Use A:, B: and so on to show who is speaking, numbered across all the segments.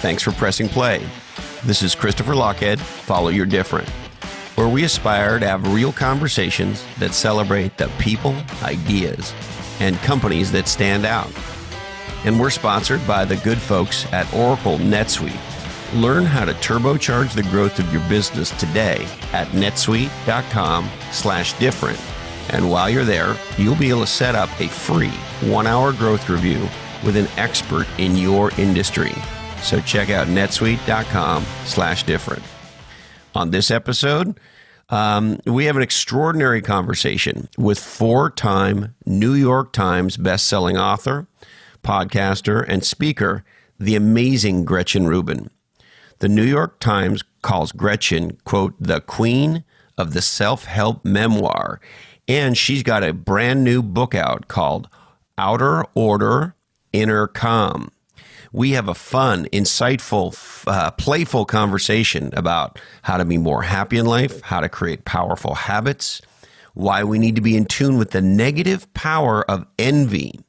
A: thanks for pressing play. This is Christopher Lochhead, Follow Your Different, where we aspire to have real conversations that celebrate the people, ideas, and companies that stand out. And we're sponsored by the good folks at Oracle NetSuite. Learn how to turbocharge the growth of your business today at netsuite.com/different. And while you're there, you'll be able to set up a free 1-hour growth review with an expert in your industry. So check out netsuite.com/different. On this episode, we have an extraordinary conversation with 4-time New York Times bestselling author, podcaster, and speaker, the amazing Gretchen Rubin. The New York Times calls Gretchen, quote, the queen of the self-help memoir, and she's got a brand new book out called Outer Order, Inner Calm. We have a fun, insightful, playful conversation about how to be more happy in life, how to create powerful habits, why we need to be in tune with the negative power of envy,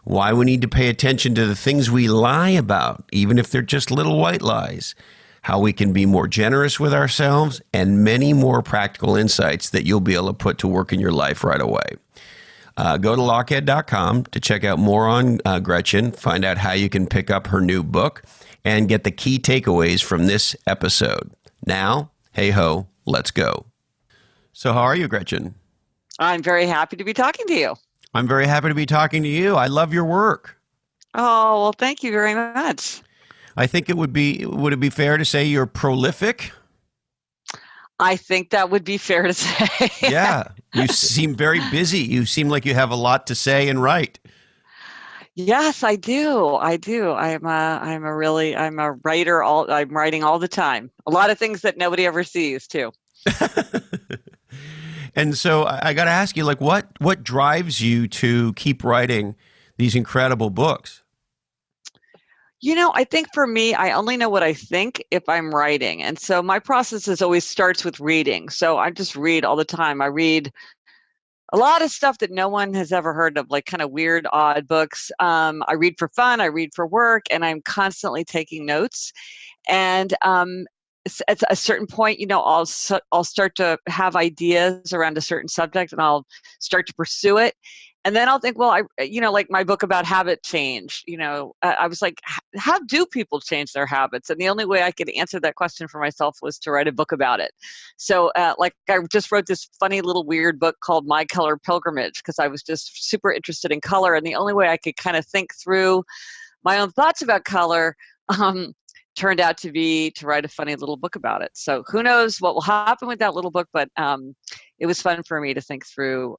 A: why we need to pay attention to the things we lie about, even if they're just little white lies, how we can be more generous with ourselves, and many more practical insights that you'll be able to put to work in your life right away. Go to lochhead.com to check out more on Gretchen, find out how you can pick up her new book, and get the key takeaways from this episode. Now, hey ho, let's go. So how are you, Gretchen?
B: I'm very happy to be talking to you.
A: I'm very happy to be talking to you. I love your work.
B: Oh, well, thank you very much.
A: I think would it be fair to say you're prolific?
B: I think that would be fair to say.
A: Yeah. You seem very busy. You seem like you have a lot to say and write.
B: Yes, I do. I'm a writer. I'm writing all the time. A lot of things that nobody ever sees too.
A: And so I got to ask you, like, what drives you to keep writing these incredible books?
B: I think for me, I only know what I think if I'm writing. And so my process always starts with reading. So I just read all the time. I read a lot of stuff that no one has ever heard of, like kind of weird, odd books. I read for fun, I read for work, and I'm constantly taking notes. And at a certain point, I'll start to have ideas around a certain subject, and I'll start to pursue it. And then I'll think, well, like my book about habit change, I was like, how do people change their habits? And the only way I could answer that question for myself was to write a book about it. So I just wrote this funny little weird book called My Color Pilgrimage, because I was just super interested in color. And the only way I could kind of think through my own thoughts about color turned out to be to write a funny little book about it. So who knows what will happen with that little book, but it was fun for me to think through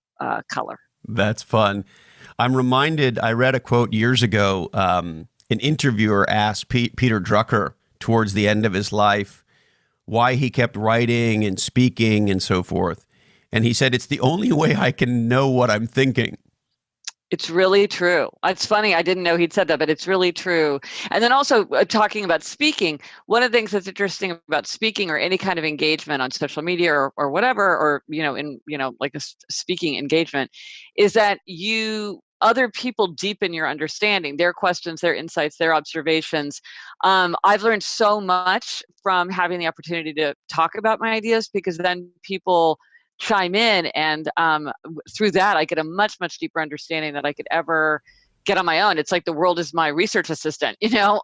B: color.
A: That's fun. I'm reminded, I read a quote years ago. An interviewer asked Peter Drucker towards the end of his life why he kept writing and speaking and so forth. And he said, it's the only way I can know what I'm thinking.
B: It's really true. It's funny. I didn't know he'd said that, but it's really true. And then also talking about speaking, one of the things that's interesting about speaking or any kind of engagement on social media or whatever, or, like a speaking engagement, is that other people deepen your understanding, their questions, their insights, their observations. I've learned so much from having the opportunity to talk about my ideas, because then people chime in, and through that I get a much deeper understanding that I could ever get on my own. It's like the world is my research assistant, so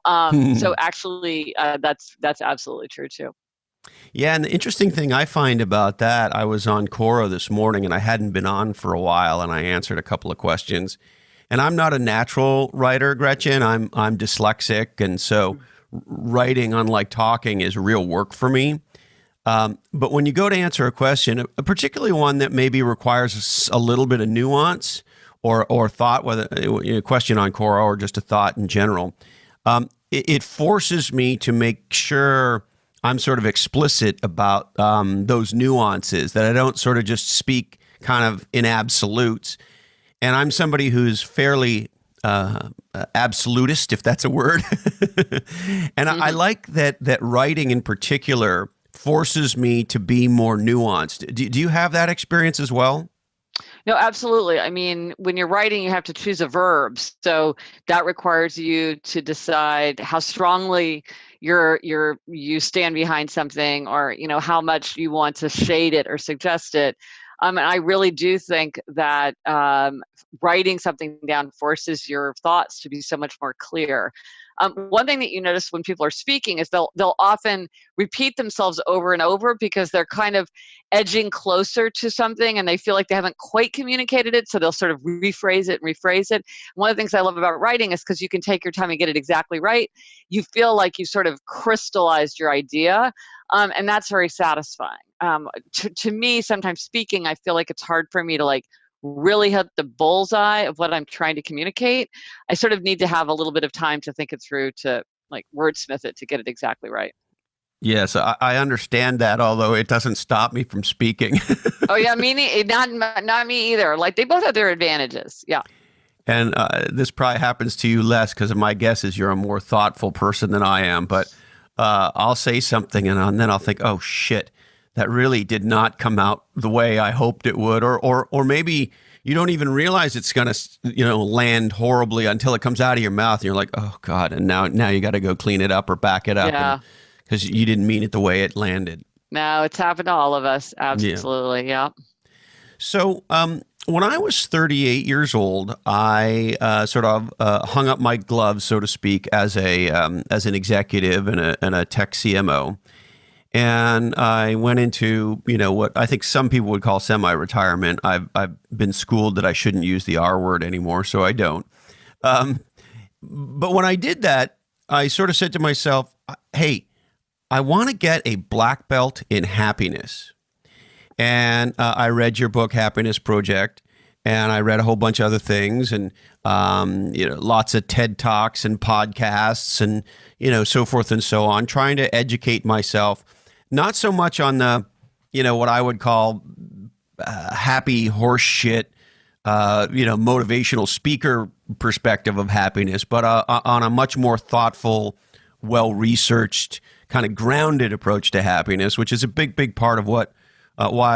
B: actually that's absolutely true too.
A: Yeah, and the interesting thing I find about that, I was on Quora this morning and I hadn't been on for a while, and I answered a couple of questions. And I'm not a natural writer, Gretchen. I'm dyslexic, and so writing, unlike talking, is real work for me. But when you go to answer a question, particularly one that maybe requires a little bit of nuance or thought, whether a question on Quora or just a thought in general, it forces me to make sure I'm sort of explicit about those nuances, that I don't sort of just speak kind of in absolutes. And I'm somebody who's fairly absolutist, if that's a word. And I like that writing in particular forces me to be more nuanced. Do you have that experience as well?
B: No, absolutely. I mean, when you're writing, you have to choose a verb. So that requires you to decide how strongly you stand behind something, or how much you want to shade it or suggest it. And I really do think that writing something down forces your thoughts to be so much more clear. One thing that you notice when people are speaking is they'll often repeat themselves over and over because they're kind of edging closer to something and they feel like they haven't quite communicated it, so they'll sort of rephrase it and rephrase it. One of the things I love about writing is because you can take your time and get it exactly right. You feel like you sort of crystallized your idea, and that's very satisfying. To me, sometimes speaking, I feel like it's hard for me to really hit the bullseye of what I'm trying to communicate. I sort of need to have a little bit of time to think it through, to wordsmith it to get it exactly right.
A: Yes, I understand that, although it doesn't stop me from speaking.
B: Oh yeah, not me either. Like, they both have their advantages. Yeah.
A: And this probably happens to you less because my guess is you're a more thoughtful person than I am. But I'll say something and then I'll think, oh shit, that really did not come out the way I hoped it would, or maybe you don't even realize it's going to land horribly until it comes out of your mouth, and you're like, oh god, and now you got to go clean it up or back it up.
B: Yeah.
A: Because you didn't mean it the way it landed.
B: No, it's happened to all of us. Absolutely. Yeah.
A: So when I was 38 years old, I sort of hung up my gloves, so to speak, as an executive and a tech CMO. And I went into, what I think some people would call semi-retirement. I've been schooled that I shouldn't use the R word anymore, so I don't. But when I did that, I sort of said to myself, hey, I want to get a black belt in happiness. And I read your book, Happiness Project, and I read a whole bunch of other things, and lots of TED Talks and podcasts and so forth and so on, trying to educate myself, not so much on the what I would call happy horse shit, motivational speaker perspective of happiness, but on a much more thoughtful, well-researched, kind of grounded approach to happiness, which is a big part of why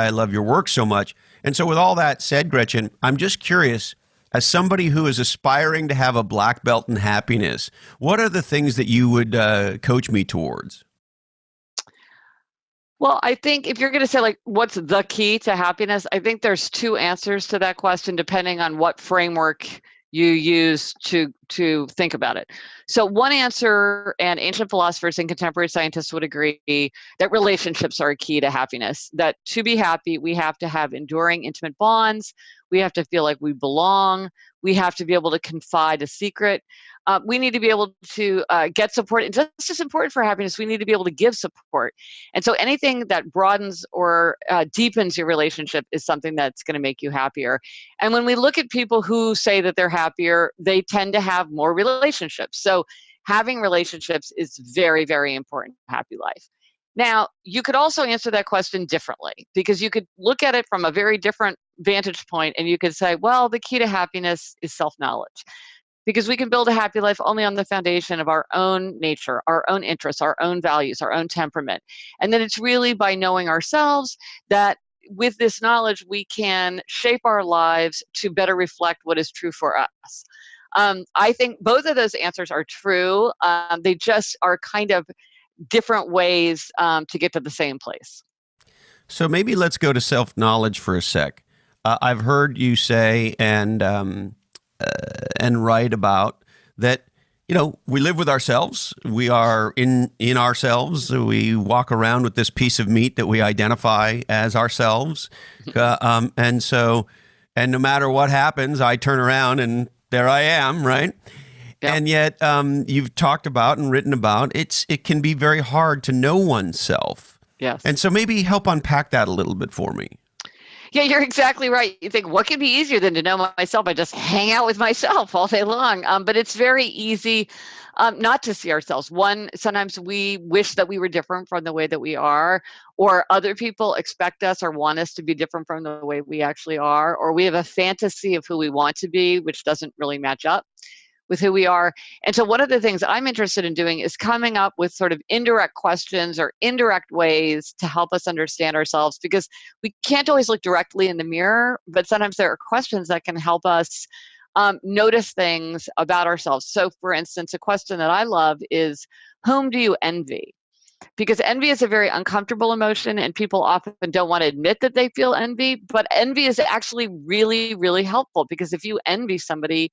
A: I love your work so much. And so with all that said, Gretchen, I'm just curious, as somebody who is aspiring to have a black belt in happiness, what are the things that you would coach me towards?
B: Well, I think if you're going to say what's the key to happiness, I think there's two answers to that question depending on what framework you use to think about it. So one answer, and ancient philosophers and contemporary scientists would agree, that relationships are a key to happiness. That to be happy, we have to have enduring intimate bonds. We have to feel like we belong. We have to be able to confide a secret. We need to be able to get support. And just as important for happiness, we need to be able to give support. And so anything that broadens or deepens your relationship is something that's going to make you happier. And when we look at people who say that they're happier, they tend to have more relationships. So having relationships is very, very important in a happy life. Now, you could also answer that question differently, because you could look at it from a very different vantage point, and you could say, well, the key to happiness is self-knowledge. Because we can build a happy life only on the foundation of our own nature, our own interests, our own values, our own temperament. And then it's really by knowing ourselves that with this knowledge, we can shape our lives to better reflect what is true for us. I think both of those answers are true. They just are kind of different ways to get to the same place.
A: So maybe let's go to self-knowledge for a sec. I've heard you say and write about that, we live with ourselves. We are in ourselves. We walk around with this piece of meat that we identify as ourselves. And no matter what happens, I turn around and there I am, right? Yep. And yet you've talked about and written about, it can be very hard to know oneself.
B: Yes.
A: And so maybe help unpack that a little bit for me.
B: Yeah, you're exactly right. You think, what could be easier than to know myself? I just hang out with myself all day long. But it's very easy not to see ourselves. Sometimes we wish that we were different from the way that we are, or other people expect us or want us to be different from the way we actually are, or we have a fantasy of who we want to be, which doesn't really match up. with who we are. And so one of the things I'm interested in doing is coming up with sort of indirect questions or indirect ways to help us understand ourselves, because we can't always look directly in the mirror, but sometimes there are questions that can help us notice things about ourselves. So for instance, a question that I love is, whom do you envy? Because envy is a very uncomfortable emotion, and people often don't want to admit that they feel envy, but envy is actually really, really helpful, because if you envy somebody,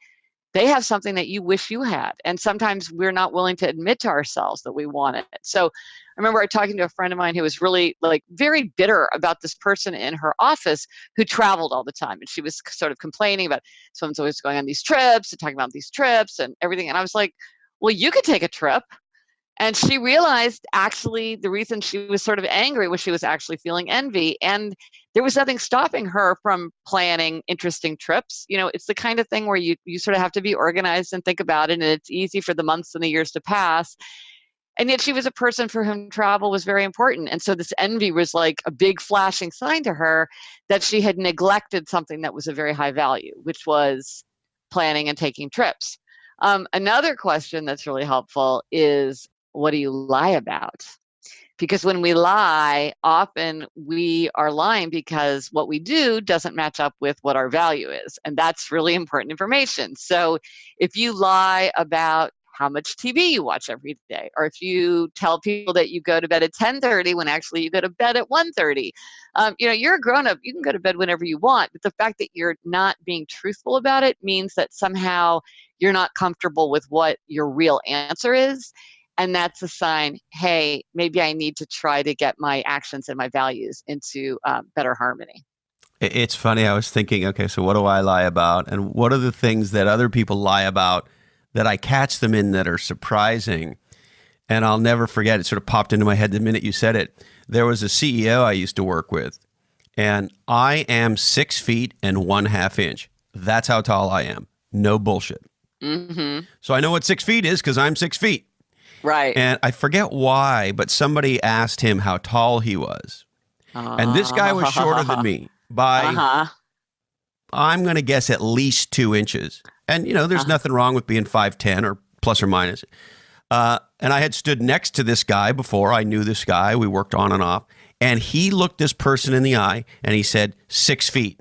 B: they have something that you wish you had. And sometimes we're not willing to admit to ourselves that we want it. So I remember talking to a friend of mine who was really like very bitter about this person in her office who traveled all the time. And she was sort of complaining about someone's always going on these trips and talking about these trips and everything. And I was like, well, you could take a trip. And she realized actually the reason she was sort of angry was she was actually feeling envy. And there was nothing stopping her from planning interesting trips. You know, it's the kind of thing where you sort of have to be organized and think about it. And it's easy for the months and the years to pass. And yet she was a person for whom travel was very important. And so this envy was like a big flashing sign to her that she had neglected something that was a very high value, which was planning and taking trips. Another question that's really helpful is, what do you lie about? Because when we lie, often we are lying because what we do doesn't match up with what our value is. And that's really important information. So if you lie about how much TV you watch every day, or if you tell people that you go to bed at 10:30 when actually you go to bed at 1:30, you're a grown up, you can go to bed whenever you want. But the fact that you're not being truthful about it means that somehow you're not comfortable with what your real answer is. And that's a sign, hey, maybe I need to try to get my actions and my values into better harmony.
A: It's funny. I was thinking, okay, so what do I lie about? And what are the things that other people lie about that I catch them in that are surprising? And I'll never forget, it sort of popped into my head the minute you said it. There was a CEO I used to work with, and I am 6 feet and 1/2 inch. That's how tall I am. No bullshit.
B: Mm-hmm.
A: So I know what 6 feet is because I'm 6 feet.
B: Right.
A: And I forget why, but somebody asked him how tall he was. And this guy was shorter than me by, I'm going to guess, at least 2 inches. And, there's nothing wrong with being 5'10" or plus or minus. And I had stood next to this guy before. I knew this guy. We worked on and off. And he looked this person in the eye and he said, 6 feet.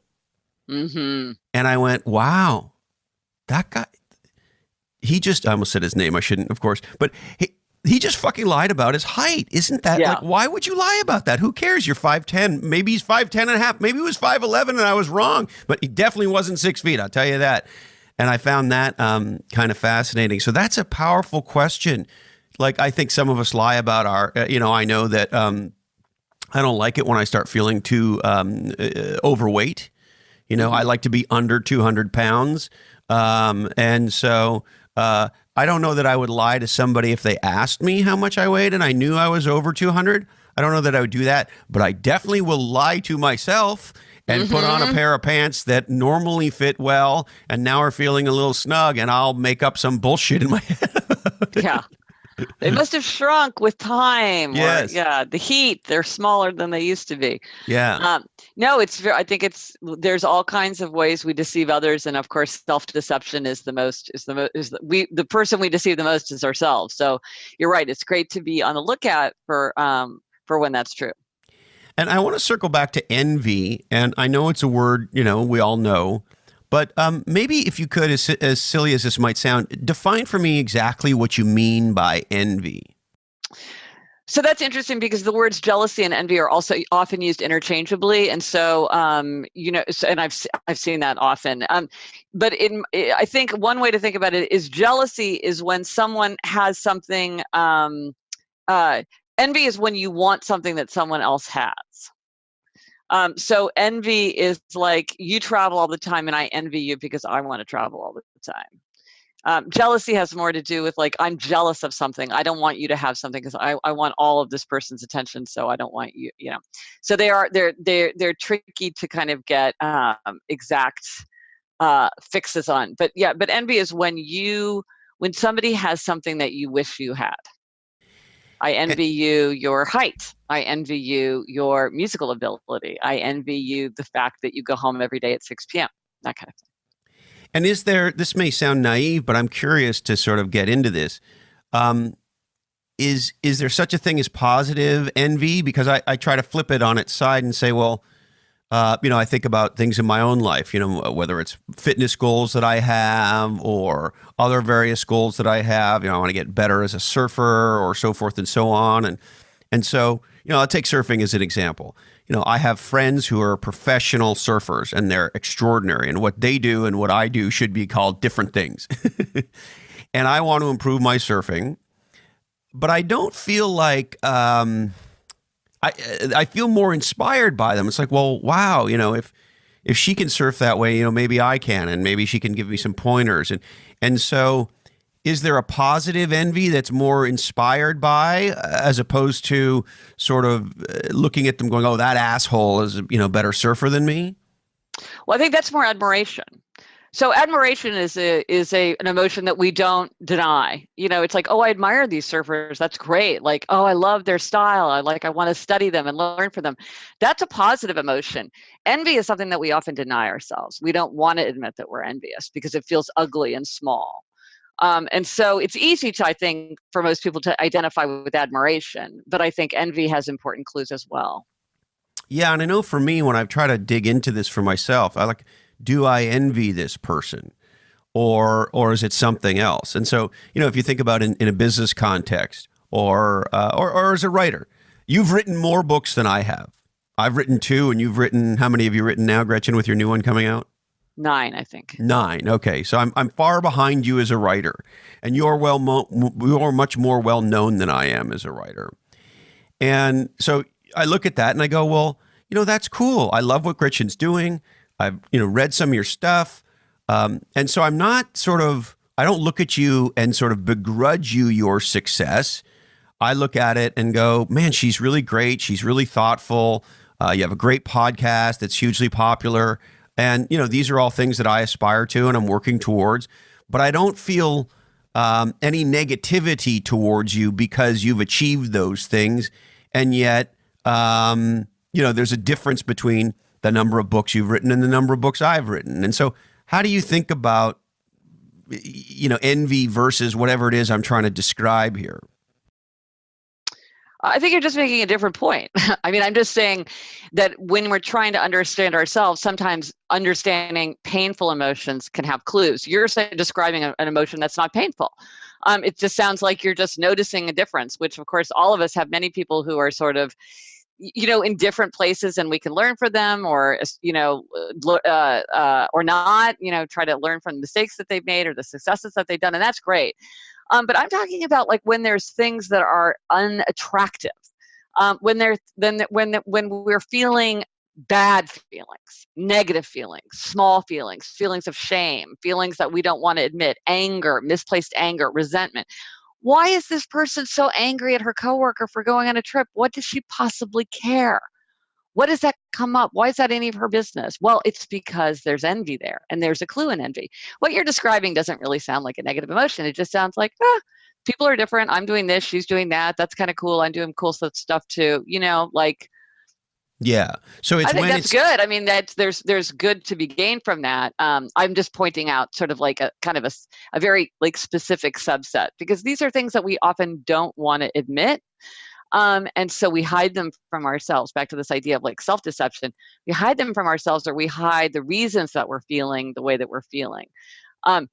B: Mm-hmm.
A: And I went, wow, that guy. I almost said his name. I shouldn't, of course. But he just fucking lied about his height. Isn't that like, why would you lie about that? Who cares? You're 5'10". Maybe he's 5'10.5". Maybe he was 5'11" and I was wrong. But he definitely wasn't 6 feet. I'll tell you that. And I found that kind of fascinating. So that's a powerful question. Like, I think some of us lie about our, I know that I don't like it when I start feeling too overweight. I like to be under 200 pounds. And so I don't know that I would lie to somebody if they asked me how much I weighed and I knew I was over 200. I don't know that I would do that, but I definitely will lie to myself and put on a pair of pants that normally fit well and now are feeling a little snug, and I'll make up some bullshit in my head.
B: Yeah. They must have shrunk with time.
A: Yes.
B: Or, the heat, they're smaller than they used to be.
A: Yeah.
B: No, I think there's all kinds of ways we deceive others. And of course, self-deception is the person we deceive the most is ourselves. So you're right. It's great to be on the lookout for when that's true.
A: And I want to circle back to envy. And I know it's a word, we all know. But maybe if you could, as silly as this might sound, define for me exactly what you mean by envy.
B: So that's interesting because the words jealousy and envy are also often used interchangeably, and so and I've seen that often. But I think one way to think about it is jealousy is when someone has something. Envy is when you want something that someone else has. So envy is like you travel all the time and I envy you because I want to travel all the time. Jealousy has more to do with like, I'm jealous of something. I don't want you to have something because I want all of this person's attention. So I don't want you, So they're tricky to kind of get exact fixes on. But envy is when somebody has something that you wish you had. I envy you your height. I envy you your musical ability. I envy you the fact that you go home every day at 6 p.m., that kind of thing.
A: And this may sound naive, but I'm curious to sort of get into this. Um, is there such a thing as positive envy? Because I try to flip it on its side and say, well, I think about things in my own life, whether it's fitness goals that I have or other various goals that I have. I want to get better as a surfer or so forth and so on. And so, I'll take surfing as an example. I have friends who are professional surfers and they're extraordinary, and what they do and what I do should be called different things. And I want to improve my surfing, but I don't feel like I feel more inspired by them. It's like, well, wow, if she can surf that way, maybe I can, and maybe she can give me some pointers. And so, is there a positive envy that's more inspired by, as opposed to sort of looking at them going, oh, that asshole is a better surfer than me?
B: Well, I think that's more admiration. So admiration is an emotion that we don't deny. It's like, oh, I admire these surfers. That's great. Like, oh, I love their style. I want to study them and learn from them. That's a positive emotion. Envy is something that we often deny ourselves. We don't want to admit that we're envious because it feels ugly and small. And so it's easy to, I think, for most people to identify with admiration, but I think envy has important clues as well.
A: Yeah, and I know for me, when I've tried to dig into this for myself, do I envy this person, or is it something else? And so, if you think about in a business context, or as a writer, you've written more books than I have. I've written 2, and you've written, how many have you written now, Gretchen, with your new one coming out?
B: 9, I think.
A: 9. Okay, so I'm far behind you as a writer, and you're much more well known than I am as a writer. And so I look at that and I go, well, that's cool. I love what Gretchen's doing. I've read some of your stuff, and so I'm not I don't look at you and sort of begrudge you your success. I look at it and go, man, she's really great. She's really thoughtful. You have a great podcast that's hugely popular, and these are all things that I aspire to and I'm working towards. But I don't feel any negativity towards you because you've achieved those things, and yet there's a difference between the number of books you've written and the number of books I've written. And so how do you think about, envy versus whatever it is I'm trying to describe here?
B: I think you're just making a different point. I mean, I'm just saying that when we're trying to understand ourselves, sometimes understanding painful emotions can have clues. You're describing an emotion that's not painful. It just sounds like you're just noticing a difference, which of course, all of us have many people who are sort of in different places, and we can learn from them, or or not, try to learn from the mistakes that they've made or the successes that they've done, and that's great. But I'm talking about like when there's things that are unattractive, when we're feeling bad feelings, negative feelings, small feelings, feelings of shame, feelings that we don't want to admit, anger, misplaced anger, resentment. Why is this person so angry at her coworker for going on a trip? What does she possibly care? What does that come up? Why is that any of her business? Well, it's because there's envy there, and there's a clue in envy. What you're describing doesn't really sound like a negative emotion. It just sounds like, people are different. I'm doing this, she's doing that. That's kind of cool. I'm doing cool stuff too.
A: Yeah. So
B: I think that's good. I mean, there's good to be gained from that. I'm just pointing out sort of like a kind of a very like specific subset, because these are things that we often don't want to admit. And so we hide them from ourselves. Back to this idea of like self-deception. We hide them from ourselves, or we hide the reasons that we're feeling the way that we're feeling.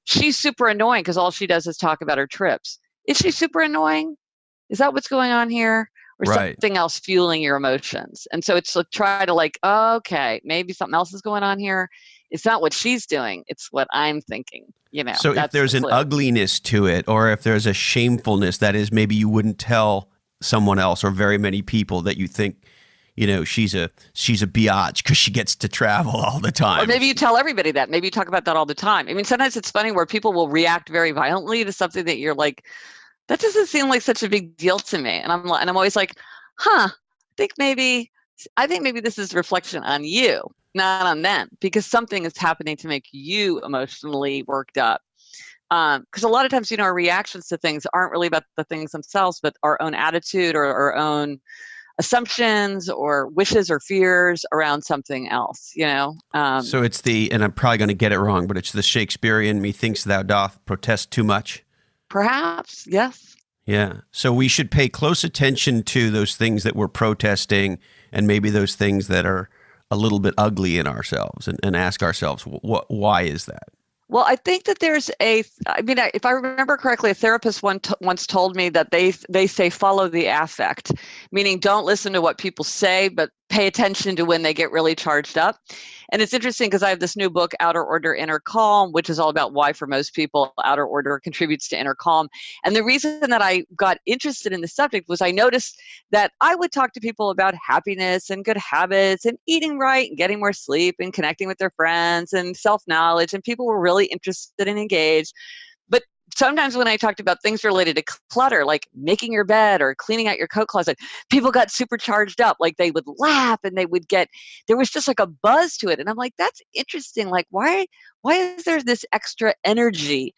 B: She's super annoying because all she does is talk about her trips. Is she super annoying? Is that what's going on here? Or
A: right.
B: Something else fueling your emotions? And so it's try to like, okay, maybe something else is going on here. It's not what she's doing. It's what I'm thinking.
A: So if there's an ugliness to it, or if there's a shamefulness, that is, maybe you wouldn't tell someone else or very many people that you think, she's a biatch because she gets to travel all the time.
B: Or maybe you tell everybody that. Maybe you talk about that all the time. I mean, sometimes it's funny where people will react very violently to something that you're like, that doesn't seem like such a big deal to me. And I'm always like, I think maybe this is a reflection on you, not on them, because something is happening to make you emotionally worked up. Because a lot of times, our reactions to things aren't really about the things themselves, but our own attitude or our own assumptions or wishes or fears around something else,
A: So it's and I'm probably going to get it wrong, but it's the Shakespearean, methinks thou doth protest too much.
B: Perhaps, yes.
A: Yeah. So we should pay close attention to those things that we're protesting, and maybe those things that are a little bit ugly in ourselves, and ask ourselves, why is that?
B: Well, I think that if I remember correctly, a therapist once told me that they say follow the affect, meaning don't listen to what people say, but pay attention to when they get really charged up. And it's interesting because I have this new book, Outer Order, Inner Calm, which is all about why for most people, outer order contributes to inner calm. And the reason that I got interested in the subject was I noticed that I would talk to people about happiness and good habits and eating right and getting more sleep and connecting with their friends and self-knowledge. And people were really interested and engaged. But sometimes when I talked about things related to clutter, like making your bed or cleaning out your coat closet, people got super charged up. Like they would laugh and there was just like a buzz to it. And I'm like, that's interesting. Like, why is there this extra energy,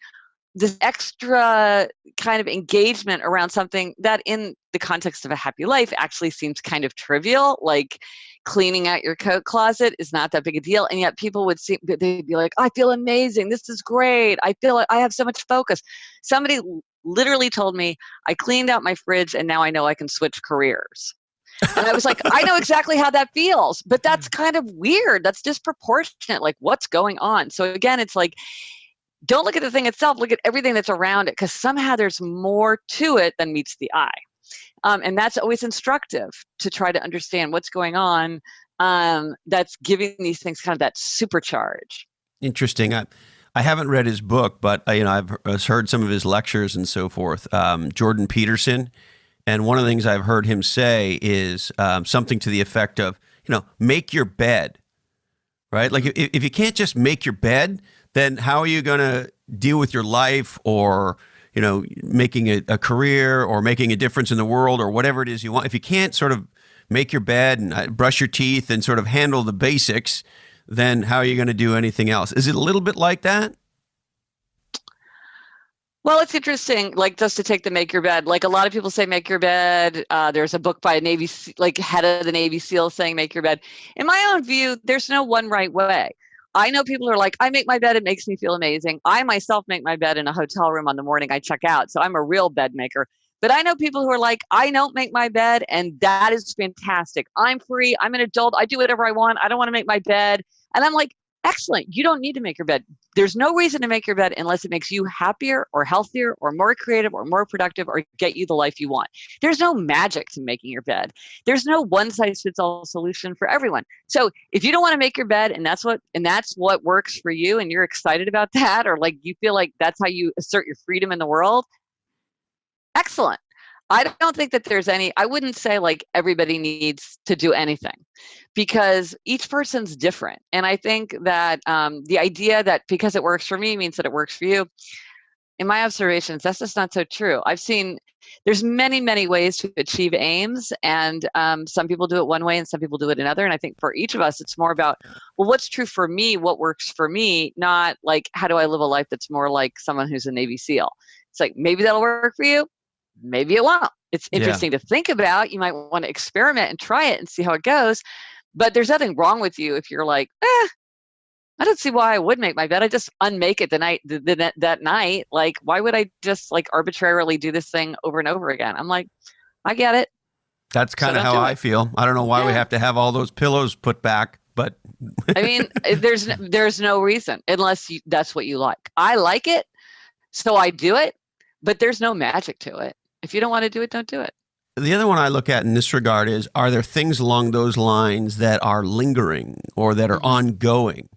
B: this extra kind of engagement around something that in the context of a happy life actually seems kind of trivial, like cleaning out your coat closet is not that big a deal. And yet people they'd be like, I feel amazing. This is great. I feel like I have so much focus. Somebody literally told me I cleaned out my fridge and now I know I can switch careers. And I was like, I know exactly how that feels, but that's kind of weird. That's disproportionate. Like what's going on? So again, it's like, don't look at the thing itself, look at everything that's around it, because somehow there's more to it than meets the eye. And that's always instructive to try to understand what's going on, that's giving these things kind of that supercharge.
A: Interesting. I haven't read his book, but I've heard some of his lectures and so forth. Jordan Peterson, and one of the things I've heard him say is something to the effect of, make your bed, right? Like if you can't just make your bed, then how are you going to deal with your life, or making a career, or making a difference in the world, or whatever it is you want? If you can't sort of make your bed and brush your teeth and sort of handle the basics, then how are you going to do anything else? Is it a little bit like that?
B: Well, it's interesting, like just to take the make your bed, like a lot of people say make your bed. There's a book by a head of the Navy SEAL saying make your bed. In my own view, there's no one right way. I know people are like, I make my bed, it makes me feel amazing. I myself make my bed in a hotel room on the morning I check out. So I'm a real bed maker. But I know people who are like, I don't make my bed, and that is fantastic. I'm free. I'm an adult. I do whatever I want. I don't want to make my bed. And I'm like, excellent. You don't need to make your bed. There's no reason to make your bed unless it makes you happier or healthier or more creative or more productive or get you the life you want. There's no magic to making your bed. There's no one size fits all solution for everyone. So if you don't want to make your bed and that's what works for you, and you're excited about that, or like you feel like that's how you assert your freedom in the world, excellent. I don't think that I wouldn't say like everybody needs to do anything, because each person's different. And I think that the idea that because it works for me means that it works for you, in my observations, that's just not so true. I've seen there's many, many ways to achieve aims, and some people do it one way and some people do it another. And I think for each of us, it's more about, well, what's true for me, what works for me, not like, how do I live a life that's more like someone who's a Navy SEAL? It's like, maybe that'll work for you. Maybe it won't. It's interesting to think about. You might want to experiment and try it and see how it goes. But there's nothing wrong with you if you're like, I don't see why I would make my bed. I just unmake it that night. Like, why would I just like arbitrarily do this thing over and over again? I'm like, I get it.
A: That's kind of how I feel. I don't know why we have to have all those pillows put back, but
B: I mean, there's no reason unless that's what you like. I like it, so I do it. But there's no magic to it. If you don't want to do it, don't do it.
A: The other one I look at in this regard is, are there things along those lines that are lingering or that are ongoing,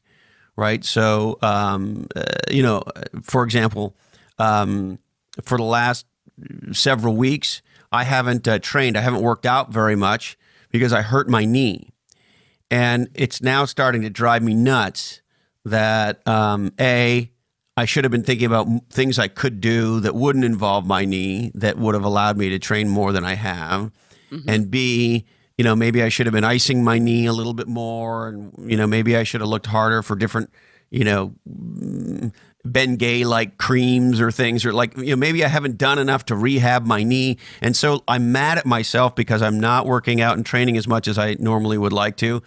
A: right? So, for example, for the last several weeks, I haven't trained. I haven't worked out very much because I hurt my knee. And it's now starting to drive me nuts that, I should have been thinking about things I could do that wouldn't involve my knee, that would have allowed me to train more than I have. Mm-hmm. And B, maybe I should have been icing my knee a little bit more. And, maybe I should have looked harder for different, Bengay-like creams or things, or like, maybe I haven't done enough to rehab my knee. And so I'm mad at myself because I'm not working out and training as much as I normally would like to.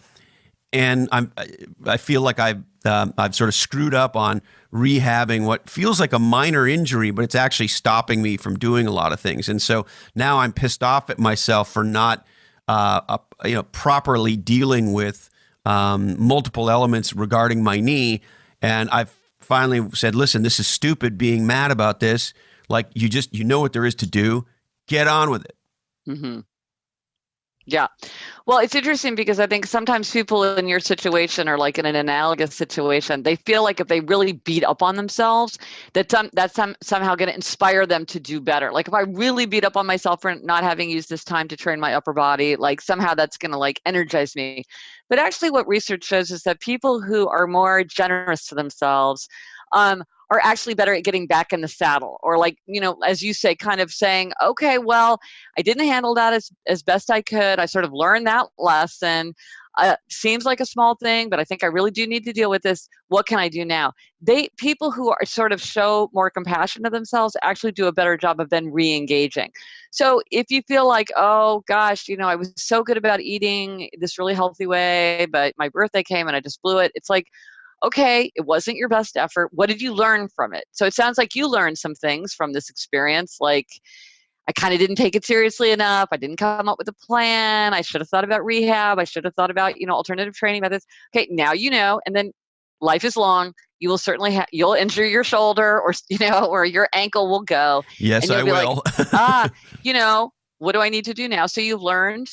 A: And I feel like I've sort of screwed up on rehabbing what feels like a minor injury, but it's actually stopping me from doing a lot of things. And so now I'm pissed off at myself for not properly dealing with multiple elements regarding my knee. And I've finally said, listen, this is stupid being mad about this. Like, you know what there is to do. Get on with it.
B: Mm-hmm. Yeah. Well, it's interesting because I think sometimes people in your situation are like in an analogous situation. They feel like if they really beat up on themselves, that's somehow going to inspire them to do better. Like if I really beat up on myself for not having used this time to train my upper body, like somehow that's going to like energize me. But actually what research shows is that people who are more generous to themselves, are actually better at getting back in the saddle, or like, as you say, kind of saying, okay, well, I didn't handle that as best I could. I sort of learned that lesson. Seems like a small thing, but I think I really do need to deal with this. What can I do now? People who are sort of show more compassion to themselves actually do a better job of then re-engaging. So if you feel like, oh gosh, I was so good about eating this really healthy way, but my birthday came and I just blew it. It's like, okay, it wasn't your best effort. What did you learn from it? So it sounds like you learned some things from this experience. Like, I kind of didn't take it seriously enough. I didn't come up with a plan. I should have thought about rehab. I should have thought about, alternative training methods. Okay, now you know. And then life is long. You will certainly you'll injure your shoulder, or or your ankle will go.
A: Yes,
B: and you'll
A: I
B: be
A: will.
B: Like, what do I need to do now? So you've learned.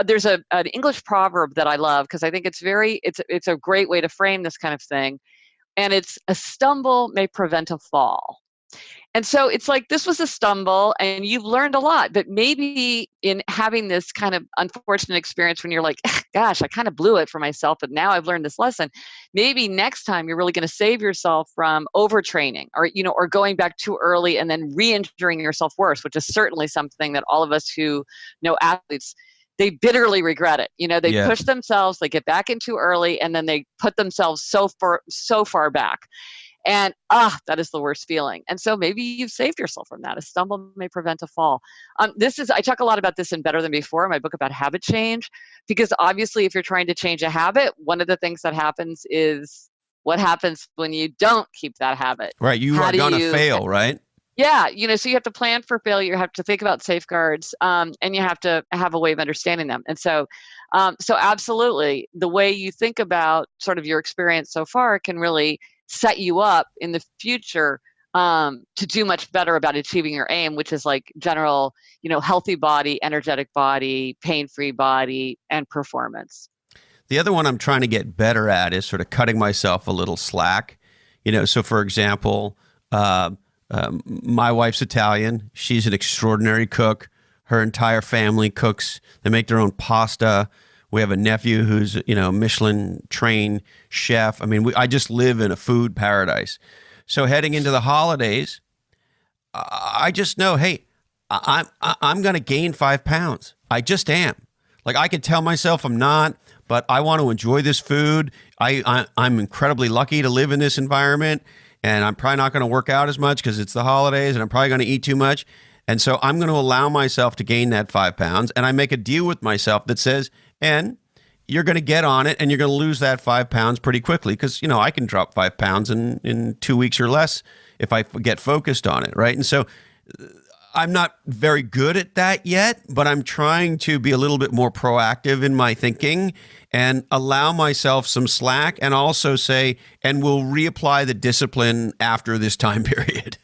B: There's an English proverb that I love because I think it's a great way to frame this kind of thing. And it's, a stumble may prevent a fall. And so it's like, this was a stumble and you've learned a lot, but maybe in having this kind of unfortunate experience when you're like, gosh, I kind of blew it for myself, but now I've learned this lesson. Maybe next time you're really going to save yourself from overtraining, or going back too early and then re-injuring yourself worse, which is certainly something that all of us who know athletes, they bitterly regret it. They
A: Yeah.
B: push themselves, they get back in too early, and then they put themselves so far back. And that is the worst feeling. And so maybe you've saved yourself from that. A stumble may prevent a fall. I talk a lot about this in Better Than Before, my book about habit change, because obviously if you're trying to change a habit, one of the things that happens is what happens when you don't keep that habit.
A: Right. You are going to fail, right?
B: Yeah. So you have to plan for failure. You have to think about safeguards, and you have to have a way of understanding them. And so absolutely, the way you think about sort of your experience so far can really set you up in the future to do much better about achieving your aim, which is like general, healthy body, energetic body, pain-free body, and performance.
A: The other one I'm trying to get better at is sort of cutting myself a little slack. So for example, my wife's Italian. She's an extraordinary cook. Her entire family cooks. They make their own pasta. We have a nephew who's, Michelin trained chef. I mean, I just live in a food paradise. So heading into the holidays, I just know, hey, I'm going to gain 5 pounds. I just am. Like, I can tell myself I'm not, but I want to enjoy this food. I'm incredibly lucky to live in this environment, and I'm probably not going to work out as much because it's the holidays, and I'm probably going to eat too much. And so I'm going to allow myself to gain that 5 pounds, and I make a deal with myself that says, and you're going to get on it and you're going to lose that 5 pounds pretty quickly because, I can drop 5 pounds in 2 weeks or less if I get focused on it, right? And so I'm not very good at that yet, but I'm trying to be a little bit more proactive in my thinking and allow myself some slack, and also say, and we'll reapply the discipline after this time period.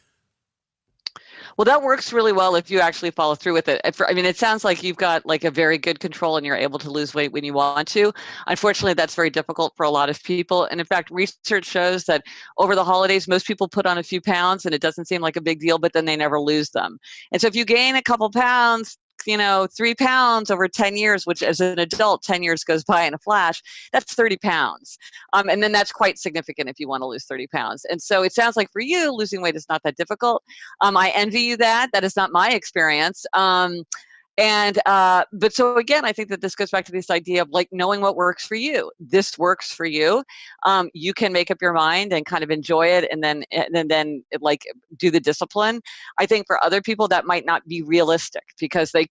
B: Well, that works really well if you actually follow through with it. It sounds like you've got like a very good control and you're able to lose weight when you want to. Unfortunately, that's very difficult for a lot of people. And in fact, research shows that over the holidays, most people put on a few pounds and it doesn't seem like a big deal, but then they never lose them. And so if you gain a couple pounds, 3 pounds over 10 years, which as an adult, 10 years goes by in a flash, that's 30 pounds. And then that's quite significant if you want to lose 30 pounds. And so it sounds like for you, losing weight is not that difficult. I envy you that. That is not my experience. And but so again, I think that this goes back to this idea of like knowing what works for you. This works for you. You can make up your mind and kind of enjoy it, and then like do the discipline. I think for other people that might not be realistic because they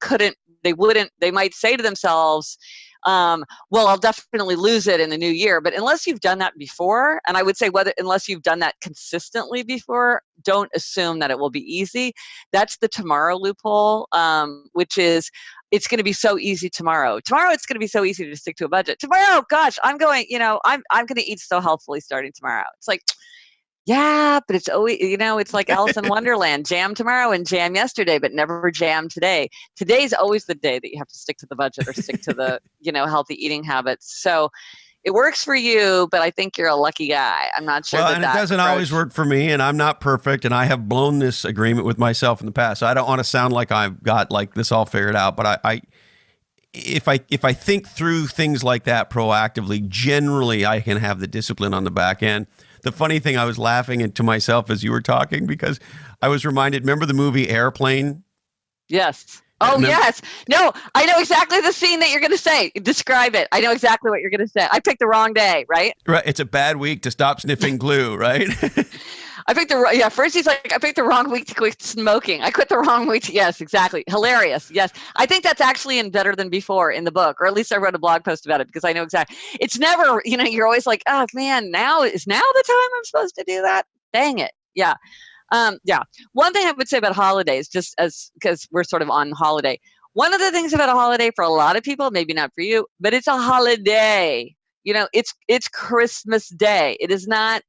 B: might say to themselves, well, I'll definitely lose it in the new year. But unless you've done that before, and I would say unless you've done that consistently before, don't assume that it will be easy. That's the tomorrow loophole, which is it's going to be so easy tomorrow. Tomorrow, it's going to be so easy to stick to a budget. Tomorrow, gosh, I'm going to eat so healthfully starting tomorrow. It's like, yeah, but it's always, it's like Alice in Wonderland, jam tomorrow and jam yesterday, but never jam today. Today's always the day that you have to stick to the budget or stick to the, healthy eating habits. So it works for you, but I think you're a lucky guy. I'm not sure.
A: Well, and it doesn't always work for me, and I'm not perfect, and I have blown this agreement with myself in the past. So I don't want to sound like I've got like this all figured out, but if I think through things like that proactively, generally I can have the discipline on the back end. The funny thing, I was laughing to myself as you were talking because I was reminded, remember the movie Airplane?
B: Yes. Oh, yes. No, I know exactly the scene that you're going to say. Describe it. I know exactly what you're going to say. I picked the wrong day, right?
A: Right. It's a bad week to stop sniffing glue, right?
B: First he's like, I picked the wrong week to quit smoking. I quit the wrong week. Yes, exactly. Hilarious. Yes. I think that's actually in Better Than Before in the book, or at least I wrote a blog post about it because I know exactly. It's never, you're always like, oh man, now the time I'm supposed to do that? Dang it. Yeah. Yeah. One thing I would say about holidays, just because we're sort of on holiday, one of the things about a holiday for a lot of people, maybe not for you, but it's a holiday. It's Christmas Day. It is not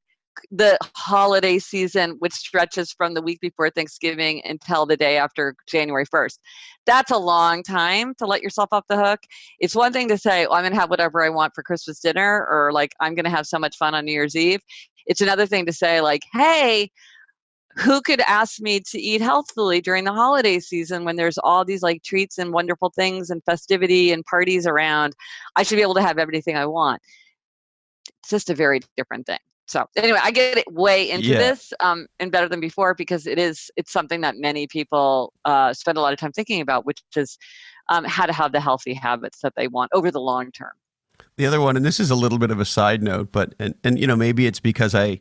B: the holiday season, which stretches from the week before Thanksgiving until the day after January 1st. That's a long time to let yourself off the hook. It's one thing to say, I'm going to have whatever I want for Christmas dinner, or like, I'm going to have so much fun on New Year's Eve. It's another thing to say like, hey, who could ask me to eat healthfully during the holiday season when there's all these like treats and wonderful things and festivity and parties around? I should be able to have everything I want. It's just a very different thing. So anyway, I get it way into this and Better Than Before because it's something that many people spend a lot of time thinking about, which is how to have the healthy habits that they want over the long term.
A: The other one, and this is a little bit of a side note, but and maybe it's because I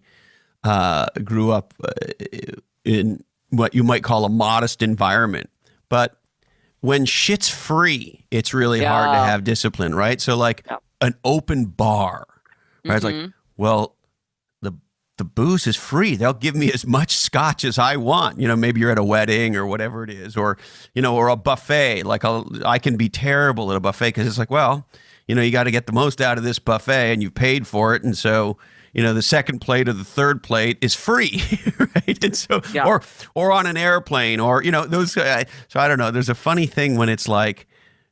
A: grew up in what you might call a modest environment, but when shit's free, it's really hard to have discipline, right? So like an open bar, right? It's like, well, the booze is free. They'll give me as much scotch as I want. Maybe you're at a wedding or whatever it is, or or a buffet. Like I can be terrible at a buffet because it's like, well, you got to get the most out of this buffet, and you paid for it, and so the second plate or the third plate is free, right? And so, or on an airplane, or those. So I don't know. There's a funny thing when it's like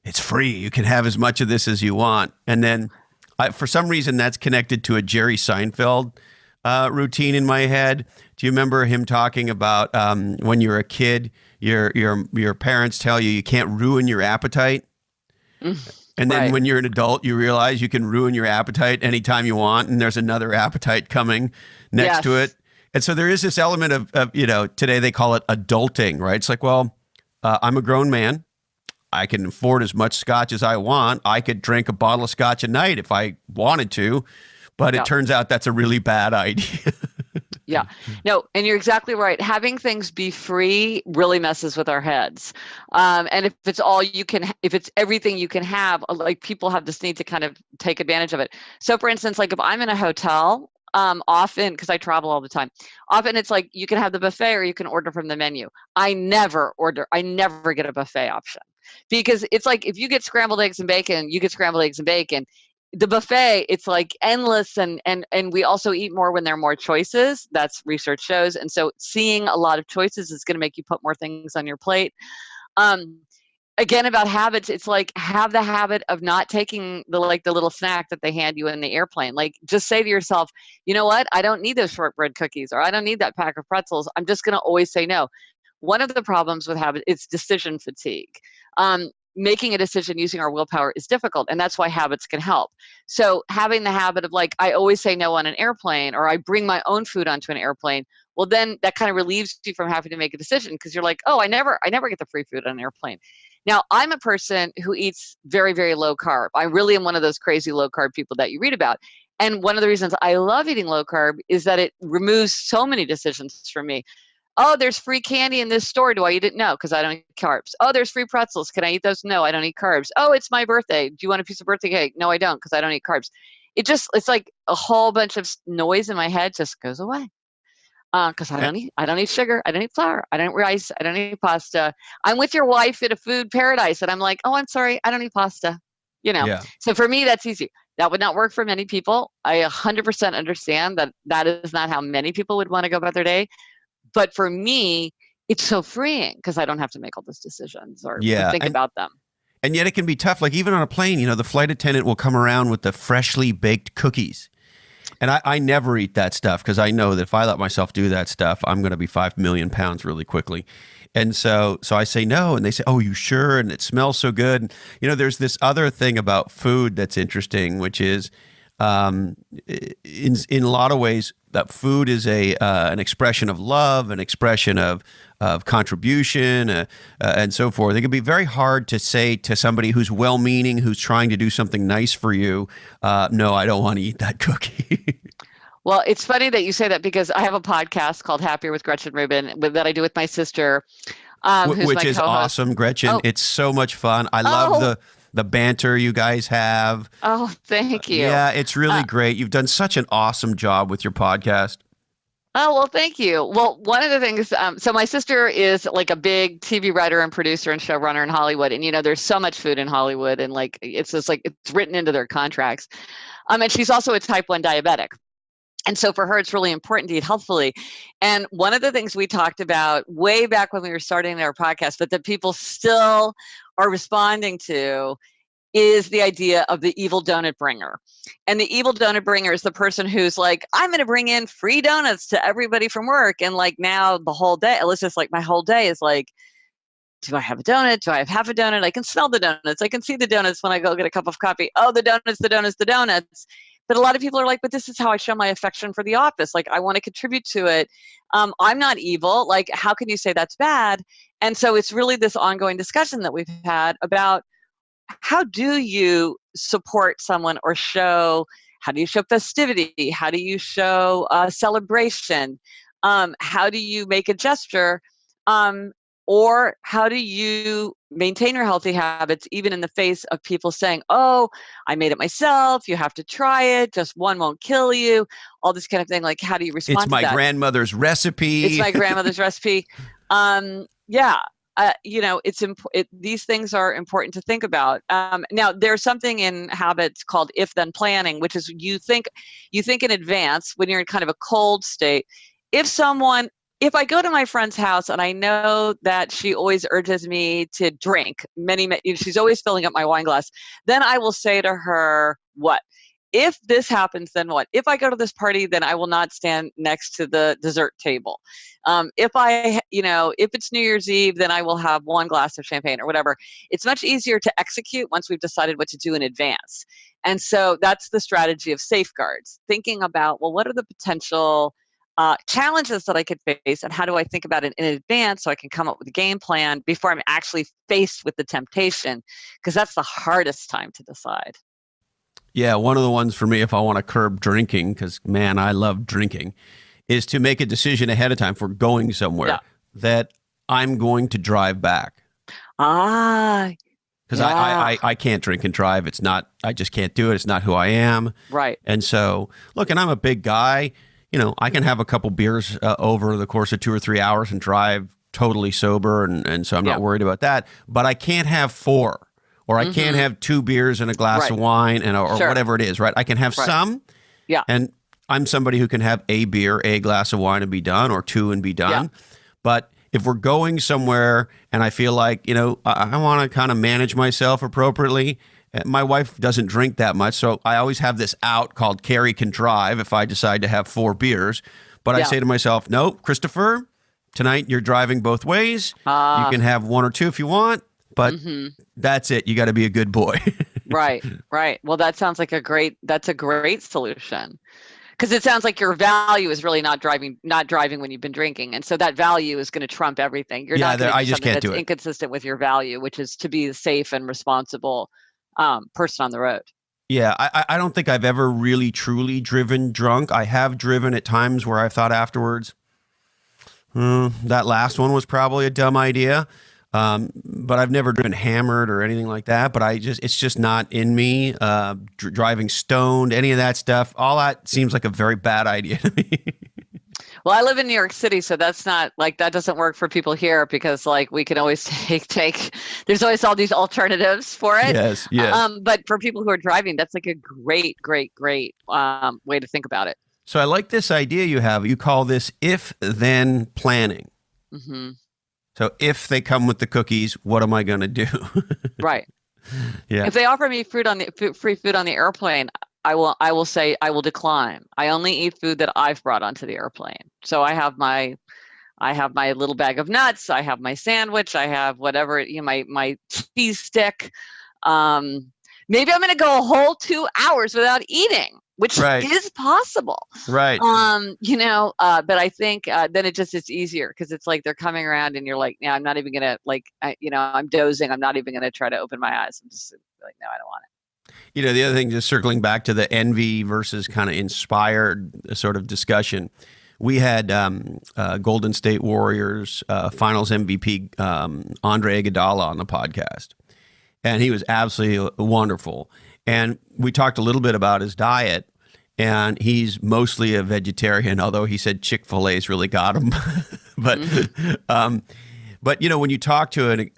A: it's free. You can have as much of this as you want, and then for some reason that's connected to a Jerry Seinfeld routine in my head. Do you remember him talking about when you're a kid, your parents tell you can't ruin your appetite? And then when you're an adult, you realize you can ruin your appetite anytime you want, and there's another appetite coming next to it. And so there is this element of today they call it adulting, right? It's like, well, I'm a grown man. I can afford as much scotch as I want. I could drink a bottle of scotch a night if I wanted to. But it turns out that's a really bad idea.
B: Yeah. No, and you're exactly right. Having things be free really messes with our heads. And if it's if it's everything you can have, like people have this need to kind of take advantage of it. So for instance, like if I'm in a hotel, often, because I travel all the time, often it's like you can have the buffet or you can order from the menu. I never get a buffet option because it's like if you get scrambled eggs and bacon, you get scrambled eggs and bacon. The buffet, it's like endless, and we also eat more when there are more choices. That's research shows. And so seeing a lot of choices is going to make you put more things on your plate. Again, about habits, it's like have the habit of not taking the little snack that they hand you in the airplane. Like just say to yourself, you know what? I don't need those shortbread cookies, or I don't need that pack of pretzels. I'm just going to always say no. One of the problems with habit is decision fatigue. Making a decision using our willpower is difficult, and that's why habits can help. So having the habit of like, I always say no on an airplane, or I bring my own food onto an airplane, Well, then that kind of relieves you from having to make a decision because you're like, oh, I never get the free food on an airplane. Now, I'm a person who eats very, very low carb. I really am one of those crazy low carb people that you read about. And one of the reasons I love eating low carb is that it removes so many decisions from me. Oh, there's free candy in this store. Do I eat it? No, because I don't eat carbs. Oh, there's free pretzels. Can I eat those? No, I don't eat carbs. Oh, it's my birthday. Do you want a piece of birthday cake? No, I don't, because I don't eat carbs. It's like a whole bunch of noise in my head just goes away. Because I don't eat sugar. I don't eat flour. I don't eat rice. I don't eat pasta. I'm with your wife in a food paradise, and I'm like, oh, I'm sorry, I don't eat pasta.
A: Yeah.
B: So for me, that's easy. That would not work for many people. I 100% understand that that is not how many people would want to go about their day. But for me, it's so freeing because I don't have to make all those decisions or think about them.
A: And yet it can be tough. Like even on a plane, the flight attendant will come around with the freshly baked cookies. And I never eat that stuff because I know that if I let myself do that stuff, I'm going to be 5 million pounds really quickly. And so I say no, and they say, "Oh, you sure?" And it smells so good. And, there's this other thing about food that's interesting, which is in a lot of ways that food is an expression of love, an expression of contribution, and so forth. It can be very hard to say to somebody who's well-meaning, who's trying to do something nice for you, no, I don't want to eat that cookie.
B: Well, it's funny that you say that because I have a podcast called Happier with Gretchen Rubin that I do with my sister, who's
A: which
B: my
A: is
B: co-host.
A: Awesome, Gretchen.
B: Oh.
A: It's so much fun. I love the banter you guys have.
B: Oh, thank you.
A: Yeah, it's really great. You've done such an awesome job with your podcast.
B: Oh, well, thank you. Well, one of the things, so my sister is like a big TV writer and producer and showrunner in Hollywood. And, there's so much food in Hollywood and it's just like, it's written into their contracts. And she's also a type 1 diabetic. And so for her, it's really important to eat healthfully. And one of the things we talked about way back when we were starting our podcast, but that people still are responding to, is the idea of the evil donut bringer. And the evil donut bringer is the person who's like, I'm going to bring in free donuts to everybody from work. And now the whole day, it's just like my whole day is like, do I have a donut? Do I have half a donut? I can smell the donuts. I can see the donuts when I go get a cup of coffee. Oh, the donuts, the donuts, the donuts. But a lot of people are like, but this is how I show my affection for the office. I want to contribute to it. I'm not evil. How can you say that's bad? And so it's really this ongoing discussion that we've had about how do you support someone or how do you show festivity? How do you show celebration? How do you make a gesture? Or how do you maintain your healthy habits even in the face of people saying, oh, I made it myself, you have to try it, just one won't kill you, all this kind of thing. How do you respond to that?
A: It's my grandmother's recipe.
B: It's my grandmother's recipe. Yeah. These things are important to think about. Now, there's something in habits called if-then planning, which is you think in advance when you're in kind of a cold state. If I go to my friend's house and I know that she always urges me to drink, she's always filling up my wine glass, then I will say to her, what? If this happens, then what? If I go to this party, then I will not stand next to the dessert table. If it's New Year's Eve, then I will have one glass of champagne or whatever. It's much easier to execute once we've decided what to do in advance. And so that's the strategy of safeguards, thinking about, well, what are the potential challenges that I could face and how do I think about it in advance so I can come up with a game plan before I'm actually faced with the temptation, because that's the hardest time to decide.
A: Yeah, one of the ones for me, if I want to curb drinking, because, man, I love drinking, is to make a decision ahead of time for going somewhere that I'm going to drive back. Because I can't drink and drive. It's not, I just can't do it. It's not who I am.
B: Right.
A: And so, look, and I'm a big guy. I can have a couple beers over the course of 2 or 3 hours and drive totally sober. And so I'm not worried about that. But I can't have 4. Or I can't have 2 beers and a glass of wine or whatever it is, right? I can have some. Yeah. And I'm somebody who can have a beer, a glass of wine and be done, or 2 and be done. Yeah. But if we're going somewhere and I feel like, I want to kind of manage myself appropriately. My wife doesn't drink that much, so I always have this out called Carrie can drive if I decide to have 4 beers. But I say to myself, no, Christopher, tonight you're driving both ways. You can have 1 or 2 if you want. But that's it. You got to be a good boy.
B: Right. Well, that sounds like that's a great solution. Because it sounds like your value is really not driving when you've been drinking, and so that value is going to trump everything. You're not going to do something that's inconsistent with your value, which is to be a safe and responsible person on the road.
A: Yeah, I don't think I've ever really truly driven drunk. I have driven at times where I've thought afterwards, that last one was probably a dumb idea. But I've never driven hammered or anything like that. But it's just not in me. Driving stoned, any of that stuff, all that seems like a very bad idea to me.
B: Well, I live in New York City, so that's not like, that doesn't work for people here, because like we can always take there's always all these alternatives for it.
A: Yes.
B: But for people who are driving, that's like a great way to think about it.
A: So I like this idea you have. You call this if-then planning.
B: Mm-hmm.
A: So if they come with the cookies, what am I going to do?
B: Right.
A: Yeah.
B: If they offer me free food on the airplane, I will say I will decline. I only eat food that I've brought onto the airplane. So I have my little bag of nuts. I have my sandwich. I have whatever, my cheese stick. Maybe I'm going to go a whole 2 hours without eating, which is possible.
A: Right.
B: But I think then it's easier, because it's like they're coming around and you're like, yeah, I'm not even going to I'm dozing. I'm not even going to try to open my eyes. I'm just like, no, I don't want it.
A: The other thing, just circling back to the envy versus kind of inspired sort of discussion, we had Golden State Warriors Finals MVP Andre Iguodala on the podcast, and he was absolutely wonderful. And we talked a little bit about his diet, and he's mostly a vegetarian, although he said Chick-fil-A's really got him. But when you talk to an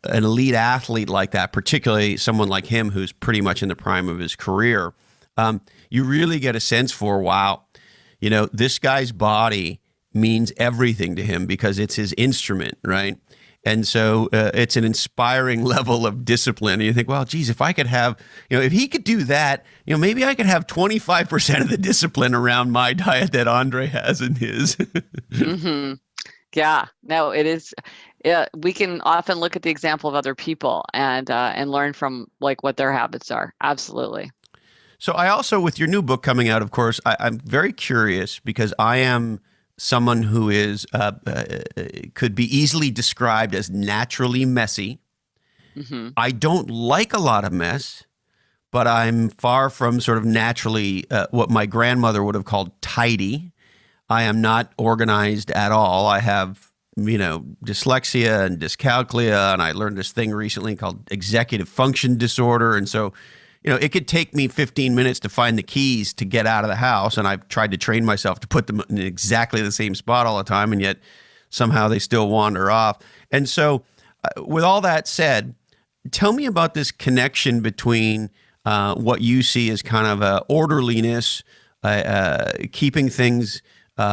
A: elite athlete like that, particularly someone like him who's pretty much in the prime of his career, you really get a sense for, wow, this guy's body means everything to him because it's his instrument, right? And so it's an inspiring level of discipline. And you think, well, geez, if I could have, if he could do that, maybe I could have 25% of the discipline around my diet that Andre has in his.
B: Mm-hmm. Yeah, no, it is. Yeah, we can often look at the example of other people and learn from like what their habits are. Absolutely.
A: So I also, with your new book coming out, of course, I'm very curious, because I am someone who is could be easily described as naturally messy. Mm-hmm. I don't like a lot of mess, but I'm far from sort of naturally what my grandmother would have called tidy. I am not organized at all. I have, dyslexia and dyscalculia, and I learned this thing recently called executive function disorder. And so, it could take me 15 minutes to find the keys to get out of the house, and I've tried to train myself to put them in exactly the same spot all the time, and yet somehow they still wander off. And so, with all that said, tell me about this connection between what you see as kind of orderliness, keeping things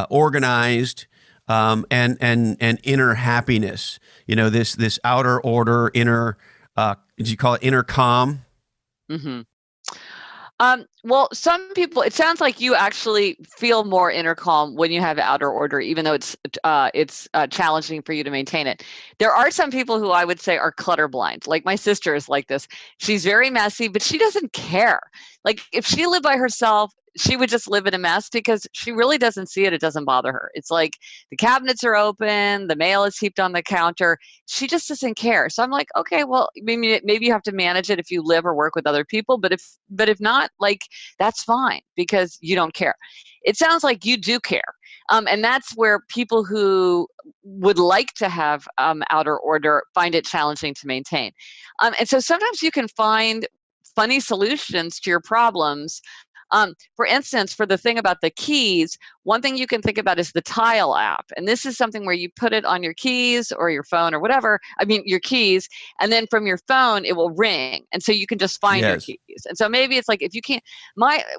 A: organized, and inner happiness. This outer order, inner. Did you call it inner calm?
B: Mm-hmm. Well, some people, it sounds like you actually feel more inner calm when you have outer order, even though it's challenging for you to maintain it. There are some people who I would say are clutter blind. Like my sister is like this. She's very messy, but she doesn't care. Like if she lived by herself, she would just live in a mess because she really doesn't see it. It doesn't bother her. It's like the cabinets are open, the mail is heaped on the counter. She just doesn't care. So I'm like, okay, well, maybe you have to manage it if you live or work with other people. But if not, like that's fine because you don't care. It sounds like you do care. And that's where people who would like to have outer order find it challenging to maintain. And so sometimes you can find funny solutions to your problems. For instance, for the thing about the keys, one thing you can think about is the Tile app. And this is something where you put it on your keys or your phone or whatever, your keys, and then from your phone, it will ring. And so you can just find your keys. And so maybe it's like, if you can't,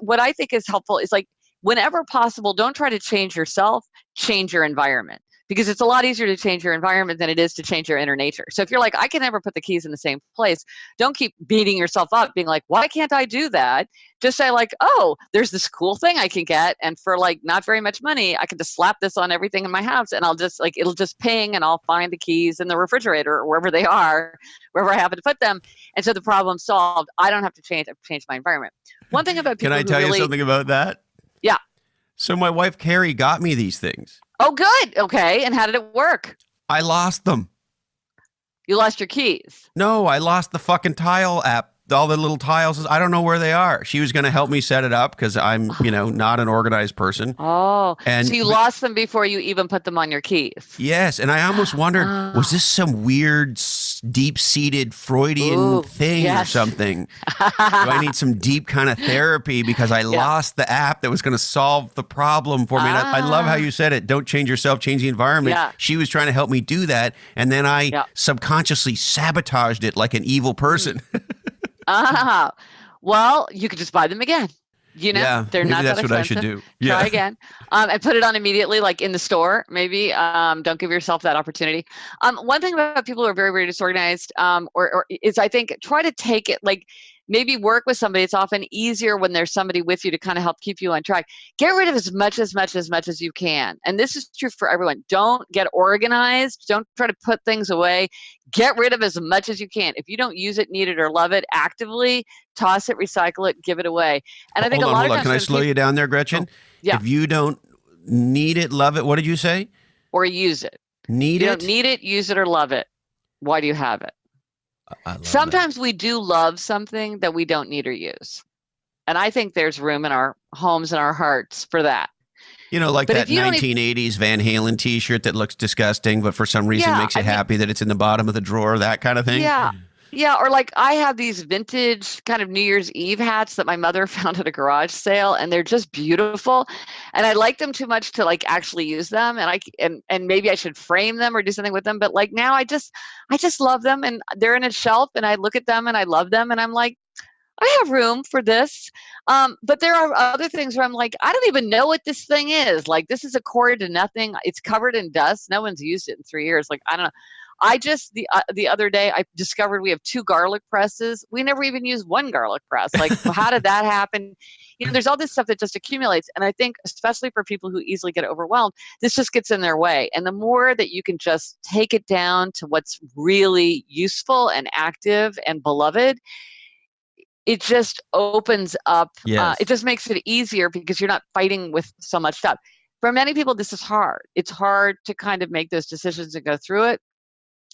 B: what I think is helpful is like, whenever possible, don't try to change yourself, change your environment. Because it's a lot easier to change your environment than it is to change your inner nature. So if you're like, I can never put the keys in the same place, don't keep beating yourself up, being like, why can't I do that? Just say like, oh, there's this cool thing I can get. And for like not very much money, I can just slap this on everything in my house and I'll just like, it'll just ping and I'll find the keys in the refrigerator or wherever they are, wherever I happen to put them. And so the problem's solved. I don't have to change my environment. One thing about people
A: Can I tell you something about that?
B: Yeah.
A: So my wife, Carrie, got me these things.
B: Oh, good. Okay. And how did it work?
A: I lost them.
B: You lost your keys.
A: No, I lost the fucking tile app. All the little tiles. I don't know where they are. She was going to help me set it up because I'm, not an organized person.
B: Oh,
A: and
B: so you lost them before you even put them on your keys.
A: Yes. And I almost wondered, was this some weird, deep-seated Freudian thing or something? Do I need some deep kind of therapy because I lost the app that was going to solve the problem for me? And I love how you said it. Don't change yourself, change the environment.
B: Yeah.
A: She was trying to help me do that. And then I subconsciously sabotaged it like an evil person.
B: Well, you could just buy them again. They're not
A: that's
B: that
A: what
B: expensive.
A: I should do.
B: Try again, and put it on immediately, like in the store. Maybe don't give yourself that opportunity. One thing about people who are very, very disorganized, or is I think try to take it like maybe work with somebody. It's often easier when there's somebody with you to kind of help keep you on track. Get rid of as much as you can, and this is true for everyone. Don't get organized. Don't try to put things away. Get rid of as much as you can. If you don't use it, need it, or love it actively, toss it, recycle it, give it away. And I think a lot of times,
A: can I slow you down there, Gretchen?
B: Yeah.
A: If you don't need it, love it, what did you say?
B: Or use it.
A: Need
B: you
A: it?
B: You don't need it, use it, or love it. Why do you have it? Sometimes we do love something that we don't need or use. And I think there's room in our homes and our hearts for that.
A: Like that 1980s Van Halen t-shirt that looks disgusting, but for some reason makes you happy that it's in the bottom of the drawer, that kind of thing.
B: Yeah. Yeah. Or like I have these vintage kind of New Year's Eve hats that my mother found at a garage sale, and they're just beautiful. And I like them too much to like actually use them. And maybe I should frame them or do something with them. But like now I just love them, and they're in a shelf, and I look at them and I love them. And I'm like, I have room for this. But there are other things where I'm like, I don't even know what this thing is. Like, this is a cord to nothing. It's covered in dust. No one's used it in 3 years. Like, I don't know. I just, the other day, I discovered we have 2 garlic presses. We never even use 1 garlic press. Like, how did that happen? There's all this stuff that just accumulates. And I think, especially for people who easily get overwhelmed, this just gets in their way. And the more that you can just take it down to what's really useful and active and beloved, it just opens up. It just makes it easier because you're not fighting with so much stuff. For many people, this is hard. It's hard to kind of make those decisions and go through it.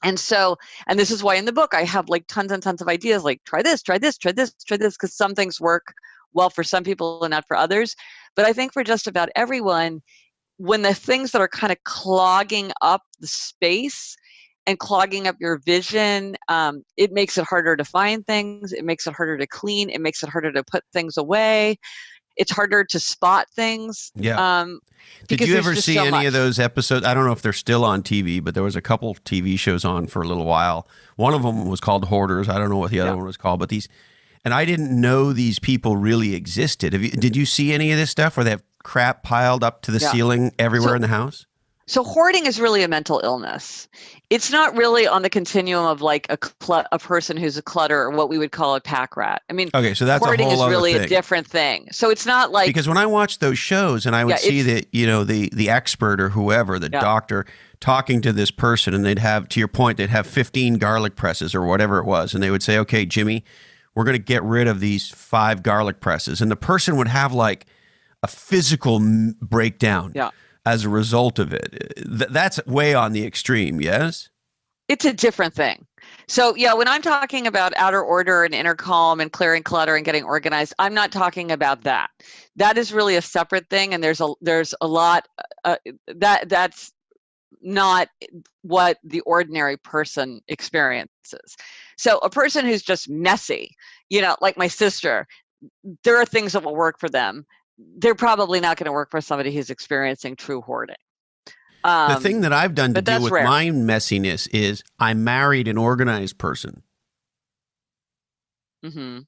B: And this is why in the book I have like tons and tons of ideas, like try this, because some things work well for some people and not for others. But I think for just about everyone, when the things that are kind of clogging up the space and clogging up your vision, it makes it harder to find things. It makes it harder to clean. It makes it harder to put things away. It's harder to spot things.
A: Yeah. Did you ever see any of those episodes? I don't know if they're still on TV, but there was a couple TV shows on for a little while. One of them was called Hoarders. I don't know what the other one was called, but and I didn't know these people really existed. Did you see any of this stuff where they have crap piled up to the ceiling everywhere in the house?
B: So hoarding is really a mental illness. It's not really on the continuum of like a person who's a clutter or what we would call a pack rat. I mean,
A: okay, so that's
B: hoarding
A: a whole
B: is really
A: other thing.
B: A different thing. So it's not like,
A: because when I watched those shows and I would see that, the expert or whoever, the doctor talking to this person, and they'd have, to your point, they'd have 15 garlic presses or whatever it was. And they would say, okay, Jimmy, we're going to get rid of these 5 garlic presses. And the person would have like a physical breakdown. Yeah. As a result of it. That's way on the extreme, yes?
B: It's a different thing. So when I'm talking about outer order and inner calm and clearing clutter and getting organized, I'm not talking about that. That is really a separate thing, and there's a lot that's not what the ordinary person experiences. So a person who's just messy, like my sister, there are things that will work for them. They're probably not going to work for somebody who's experiencing true hoarding.
A: The thing that I've done to deal with my messiness is I married an organized person.
B: Mm-hmm.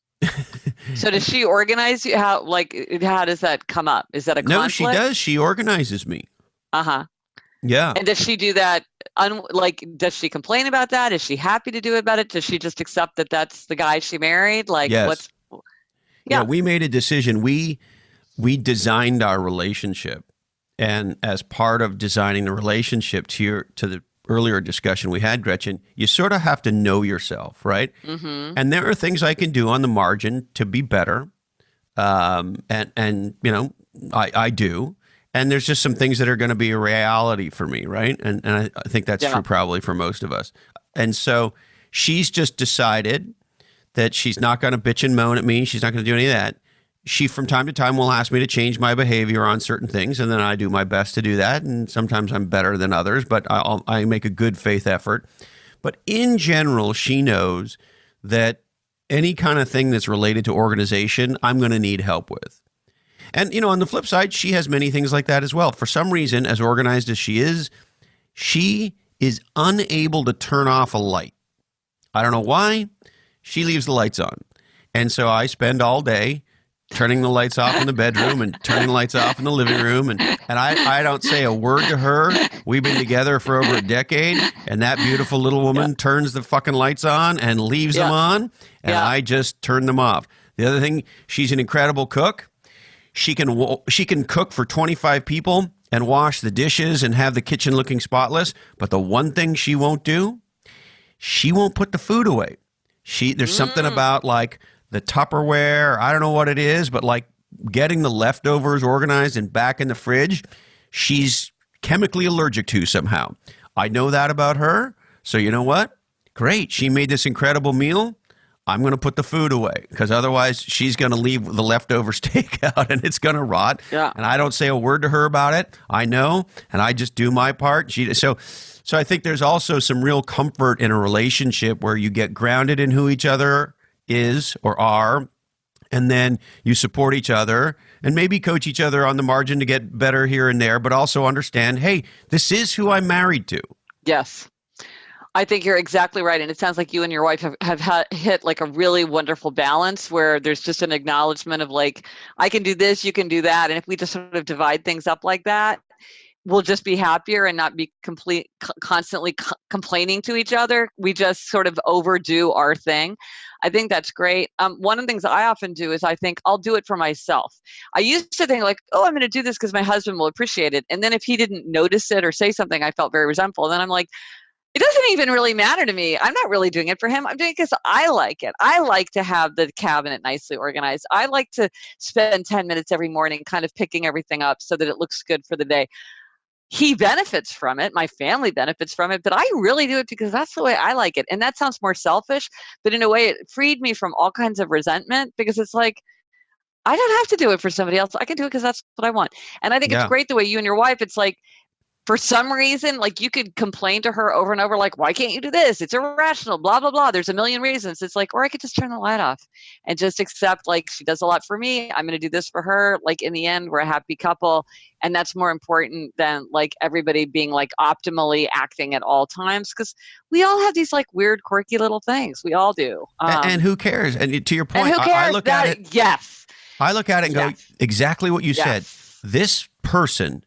B: So does she organize you? How does that come up? Is that a conflict?
A: No, she does. She organizes me.
B: Uh-huh.
A: Yeah.
B: And does she do that? Does she complain about that? Is she happy to do about it? Does she just accept that that's the guy she married?
A: Yes. Yeah, we made a decision. We designed our relationship, and as part of designing the relationship, to the earlier discussion we had, Gretchen, you sort of have to know yourself, right? Mm-hmm. And there are things I can do on the margin to be better, and I do. And there's just some things that are going to be a reality for me, right? And I think that's true probably for most of us. And so she's just decided that she's not going to bitch and moan at me. She's not going to do any of that. She, from time to time, will ask me to change my behavior on certain things, and then I do my best to do that. And sometimes I'm better than others, but I make a good faith effort. But in general, she knows that any kind of thing that's related to organization, I'm going to need help with. And, on the flip side, she has many things like that as well. For some reason, as organized as she is unable to turn off a light. I don't know why. She leaves the lights on. And so I spend all day turning the lights off in the bedroom and turning the lights off in the living room. And I don't say a word to her. We've been together for over a decade. And that beautiful little woman turns the fucking lights on and leaves them on. And I just turn them off. The other thing, she's an incredible cook. She can cook for 25 people and wash the dishes and have the kitchen looking spotless. But the one thing she won't do, she won't put the food away. There's something about like the Tupperware, I don't know what it is, but like getting the leftovers organized and back in the fridge, she's chemically allergic to somehow. I know that about her. So you know what? Great. She made this incredible meal. I'm going to put the food away because otherwise she's going to leave the leftover steak out and it's going to rot. Yeah. And I don't say a word to her about it. I know, and I just do my part. So I think there's also some real comfort in a relationship where you get grounded in who each other is or are, and then you support each other and maybe coach each other on the margin to get better here and there, but also understand, hey, this is who I'm married to.
B: Yes. I think you're exactly right. And it sounds like you and your wife have hit like a really wonderful balance where there's just an acknowledgement of like, I can do this, you can do that. And if we just sort of divide things up like that, we'll just be happier and not be constantly complaining to each other. We just sort of overdo our thing. I think that's great. One of the things I often do is I think I'll do it for myself. I used to think like, oh, I'm going to do this because my husband will appreciate it. And then if he didn't notice it or say something, I felt very resentful. And then I'm like, it doesn't even really matter to me. I'm not really doing it for him. I'm doing it because I like it. I like to have the cabinet nicely organized. I like to spend 10 minutes every morning kind of picking everything up so that it looks good for the day. He benefits from it. My family benefits from it, but I really do it because that's the way I like it. And that sounds more selfish, but in a way it freed me from all kinds of resentment because it's like, I don't have to do it for somebody else. I can do it because that's what I want. And I think it's great the way you and your wife, it's like, for some reason, like you could complain to her over and over, like, why can't you do this? It's irrational, blah, blah, blah. There's a million reasons. It's like, or I could just turn the light off and just accept, like, she does a lot for me. I'm going to do this for her. Like, in the end, we're a happy couple. And that's more important than like everybody being like optimally acting at all times. Because we all have these like weird, quirky little things. We all do.
A: And who cares? And to your point, I look at it.
B: Yes.
A: I look at it and go, exactly what you said. This person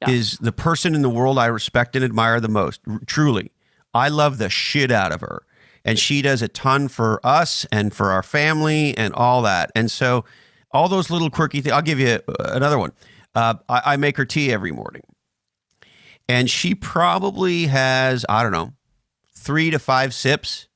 A: is the person in the world I respect and admire the most. Truly. I love the shit out of her. And she does a ton for us and for our family and all that. And so all those little quirky things, I'll give you another one. I make her tea every morning. And she probably has, I don't know, 3 to 5 sips.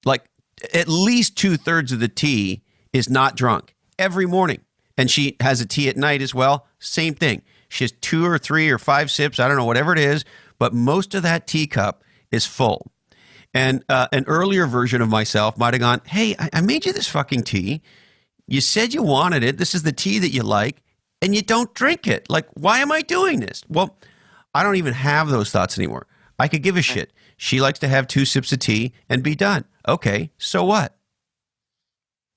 A: Like at least 2/3 of the tea is not drunk every morning. And she has a tea at night as well. Same thing. She has 2 or 3 or 5 sips. I don't know, whatever it is. But most of that teacup is full. And an earlier version of myself might have gone, hey, I made you this fucking tea. You said you wanted it. This is the tea that you like. And you don't drink it. Like, why am I doing this? Well, I don't even have those thoughts anymore. I could give a shit. She likes to have 2 sips of tea and be done. Okay, so what?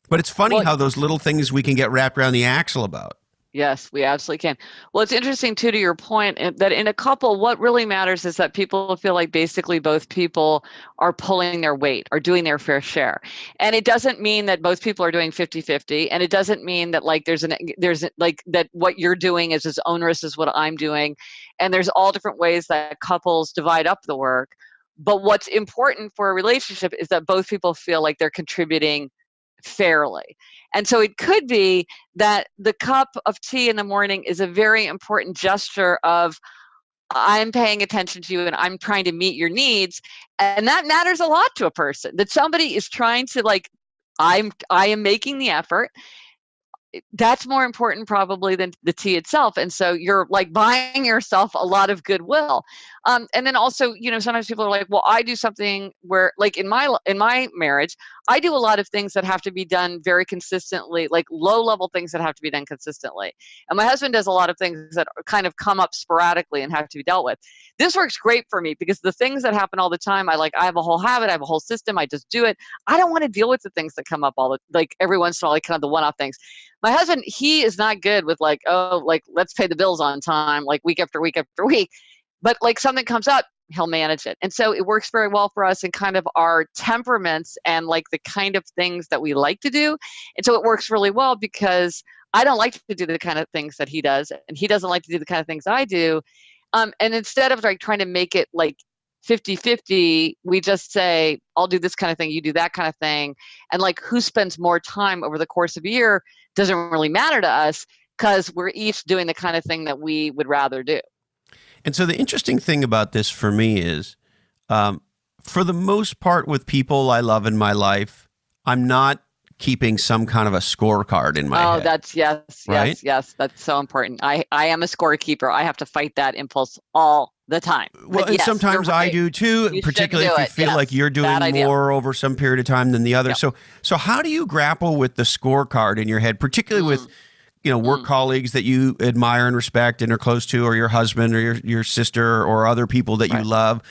A: But it's funny how those little things we can get wrapped around the axle about.
B: Yes, we absolutely can. Well, it's interesting, too, to your point, that in a couple, what really matters is that people feel like basically both people are pulling their weight, or doing their fair share. And it doesn't mean that both people are doing 50-50. And it doesn't mean that like there's like that what you're doing is as onerous as what I'm doing. And there's all different ways that couples divide up the work. But what's important for a relationship is that both people feel like they're contributing fairly. And so it could be that the cup of tea in the morning is a very important gesture of I'm paying attention to you and I'm trying to meet your needs. And that matters a lot to a person, that somebody is trying to like, I am making the effort. that's more important probably than the tea itself. And so you're like buying yourself a lot of goodwill. And then also, sometimes people are like, well, I do something where, like in my marriage, I do a lot of things that have to be done very consistently, like low level things that have to be done consistently. And my husband does a lot of things that kind of come up sporadically and have to be dealt with. This works great for me because the things that happen all the time, I have a whole habit, I have a whole system, I just do it. I don't want to deal with the things that come up like every once in a while, like kind of the one-off things. My husband, he is not good with let's pay the bills on time, like week after week after week. But like something comes up, he'll manage it. And so it works very well for us in kind of our temperaments and like the kind of things that we like to do. And so it works really well because I don't like to do the kind of things that he does, and he doesn't like to do the kind of things I do. And instead of like trying to make it like 50-50, we just say, I'll do this kind of thing, you do that kind of thing. And like who spends more time over the course of a year doesn't really matter to us because we're each doing the kind of thing that we would rather do.
A: And so the interesting thing about this for me is, for the most part with people I love in my life, I'm not keeping some kind of a scorecard in my head.
B: Oh, that's yes. That's so important. I am a scorekeeper. I have to fight that impulse all the time.
A: Well, and sometimes I do too, particularly if you feel like you're doing more over some period of time than the other. Yep. So how do you grapple with the scorecard in your head, particularly with work colleagues that you admire and respect and are close to, or your husband or your sister or other people that you love,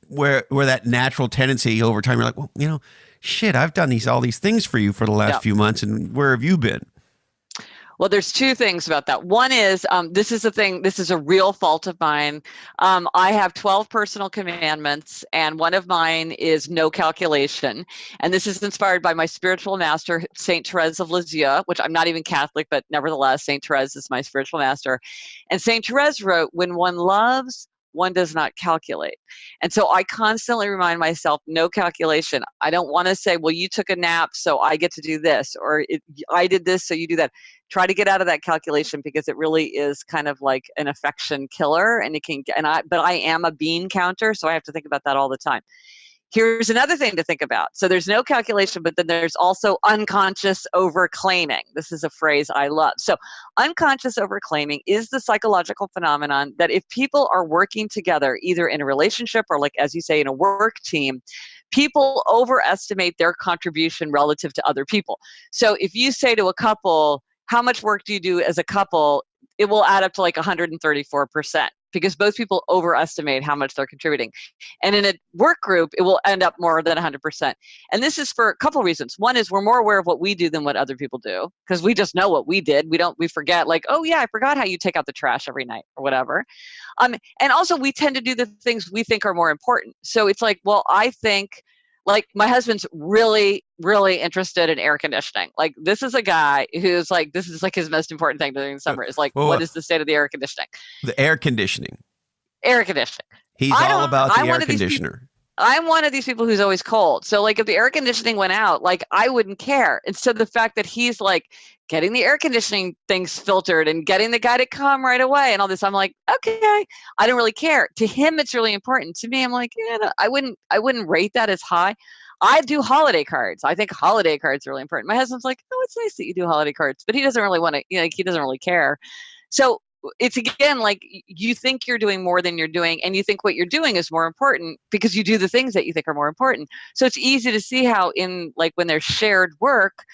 A: where that natural tendency over time, you're like, well, shit, I've done all these things for you for the last few months, and where have you been?
B: Well, there's two things about that. One is, this is a real fault of mine. I have 12 personal commandments, and one of mine is no calculation. And this is inspired by my spiritual master, Saint Therese of Lisieux, which I'm not even Catholic, but nevertheless, Saint Therese is my spiritual master. And Saint Therese wrote, when one loves, one does not calculate. And so I constantly remind myself, no calculation. I don't want to say, well, you took a nap, so I get to do this, or I did this, so you do that. Try to get out of that calculation because it really is kind of like an affection killer, and but I am a bean counter, so I have to think about that all the time. Here's another thing to think about. So there's no calculation, but then there's also unconscious overclaiming. This is a phrase I love. So unconscious overclaiming is the psychological phenomenon that if people are working together, either in a relationship or, like, as you say, in a work team, people overestimate their contribution relative to other people. So if you say to a couple, how much work do you do as a couple? It will add up to like 134%. Because both people overestimate how much they're contributing. And in a work group, it will end up more than 100%. And this is for a couple of reasons. One is we're more aware of what we do than what other people do, because we just know what we did. We forget, like, oh yeah, I forgot how you take out the trash every night or whatever. And also we tend to do the things we think are more important. So it's like, well, I think, like, my husband's really, really interested in air conditioning. Like, this is a guy who's like, this is like his most important thing during the summer is like, what is the state of the air conditioning?
A: The air conditioning.
B: Air conditioning.
A: He's all about the air conditioner.
B: I'm one of these people who's always cold. So like if the air conditioning went out, like I wouldn't care. And so the fact that he's like getting the air conditioning things filtered and getting the guy to come right away and all this, I'm like, okay, I don't really care. To him, it's really important. To me, I'm like, yeah, no, I wouldn't rate that as high. I do holiday cards. I think holiday cards are really important. My husband's like, oh, it's nice that you do holiday cards, but he doesn't really want to, he doesn't really care. So it's, again, like, you think you're doing more than you're doing, and you think what you're doing is more important because you do the things that you think are more important. So it's easy to see how when there's shared work,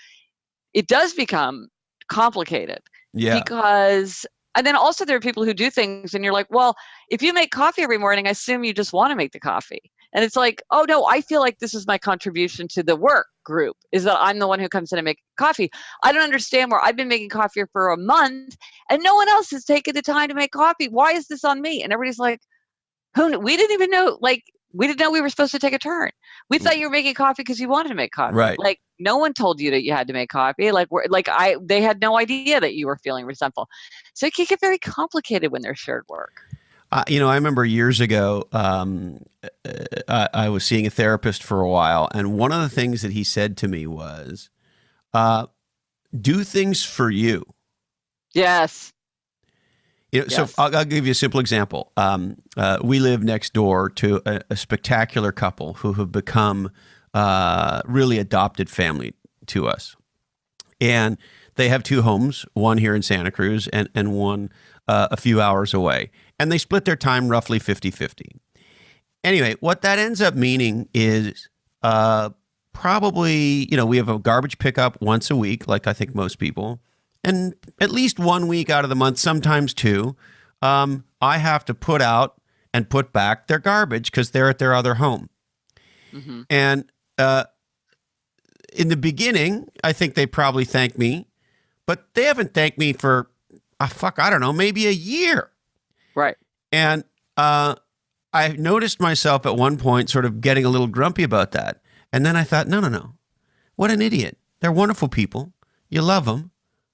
B: it does become complicated.
A: Yeah.
B: And then also there are people who do things and you're like, well, if you make coffee every morning, I assume you just want to make the coffee. And it's like, oh no, I feel like this is my contribution to the work group, is that I'm the one who comes in and makes coffee. I don't understand where I've been making coffee for a month and no one else has taken the time to make coffee. Why is this on me? And everybody's like, we didn't even know, we didn't know we were supposed to take a turn. We thought you were making coffee because you wanted to make coffee.
A: Right.
B: Like, no one told you that you had to make coffee. They had no idea that you were feeling resentful. So it can get very complicated when there's shared work.
A: I remember years ago, I was seeing a therapist for a while, and one of the things that he said to me was, do things for you.
B: Yes.
A: Yes. So I'll give you a simple example. We live next door to a spectacular couple who have become really adopted family to us. And They have two homes, one here in Santa Cruz and one a few hours away. And they split their time roughly 50-50. Anyway, what that ends up meaning is probably, we have a garbage pickup once a week, like I think most people. And at least 1 week out of the month, sometimes two, I have to put out and put back their garbage because they're at their other home. Mm-hmm. And in the beginning, I think they probably thank me, but they haven't thanked me for, I don't know, maybe a year.
B: Right.
A: And I noticed myself at one point sort of getting a little grumpy about that. And then I thought, no. What an idiot. They're wonderful people. You love them.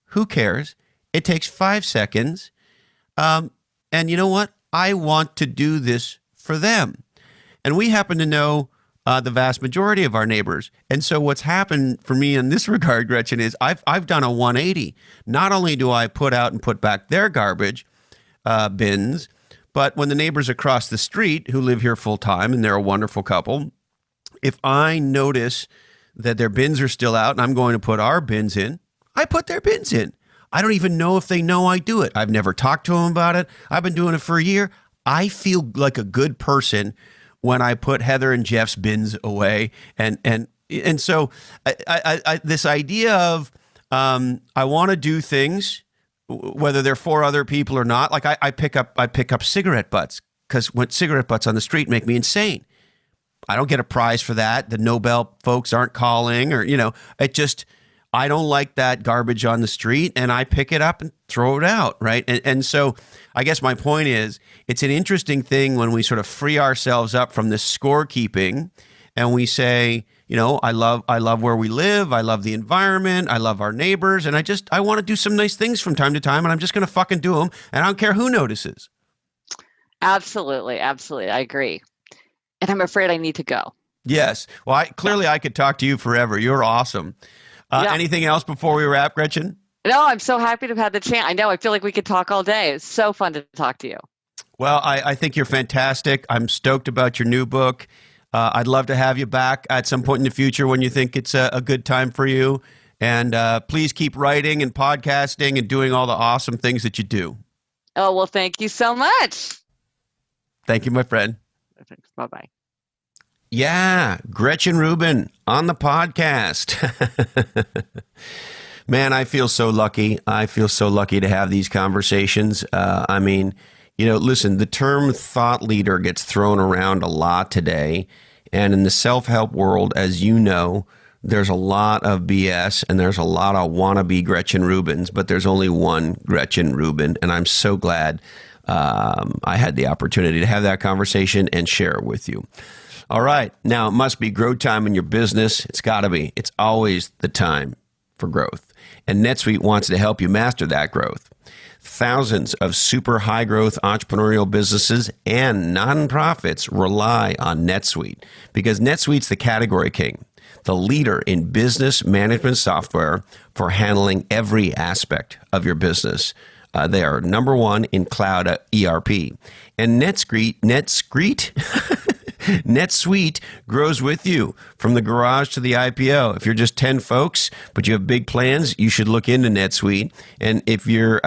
A: Who cares? It takes 5 seconds. And you know what? I want to do this for them. And we happen to know the vast majority of our neighbors. And so what's happened for me in this regard, Gretchen, is I've done a 180. Not only do I put out and put back their garbage bins, but when the neighbors across the street who live here full time, and they're a wonderful couple, if I notice that their bins are still out and I'm going to put our bins in, I put their bins in. I don't even know if they know I do it. I've never talked to them about it. I've been doing it for a year. I feel like a good person when I put Heather and Jeff's bins away. And so I this idea of I want to do things, whether they're for other people or not. Like I pick up cigarette butts because when cigarette butts on the street make me insane. I don't get a prize for that. The Nobel folks aren't calling or, it just, I don't like that garbage on the street and I pick it up and throw it out. Right. And so I guess my point is it's an interesting thing when we sort of free ourselves up from this scorekeeping and we say, I love where we live. I love the environment. I love our neighbors. And I want to do some nice things from time to time. And I'm just going to fucking do them. And I don't care who notices.
B: Absolutely. Absolutely. I agree. And I'm afraid I need to go.
A: Yes. Well, I could talk to you forever. You're awesome. Anything else before we wrap, Gretchen?
B: No, I'm so happy to have had the chance. I know. I feel like we could talk all day. It's so fun to talk to you.
A: Well, I think you're fantastic. I'm stoked about your new book. I'd love to have you back at some point in the future when you think it's a good time for you. And please keep writing and podcasting and doing all the awesome things that you do.
B: Oh, well, thank you so much.
A: Thank you, my friend.
B: Thanks. Bye-bye.
A: Yeah, Gretchen Rubin on the podcast. Man, I feel so lucky. I feel so lucky to have these conversations. Listen, the term thought leader gets thrown around a lot today. And in the self-help world, as you know, there's a lot of BS and there's a lot of wannabe Gretchen Rubins, but there's only one Gretchen Rubin. And I'm so glad I had the opportunity to have that conversation and share it with you. All right. Now, it must be growth time in your business. It's got to be. It's always the time for growth. And NetSuite wants to help you master that growth. Thousands of super high growth entrepreneurial businesses and nonprofits rely on NetSuite because NetSuite's the category king, the leader in business management software for handling every aspect of your business. They are number one in cloud ERP. And NetSuite grows with you from the garage to the IPO. If you're just 10 folks, but you have big plans, you should look into NetSuite. And if you're,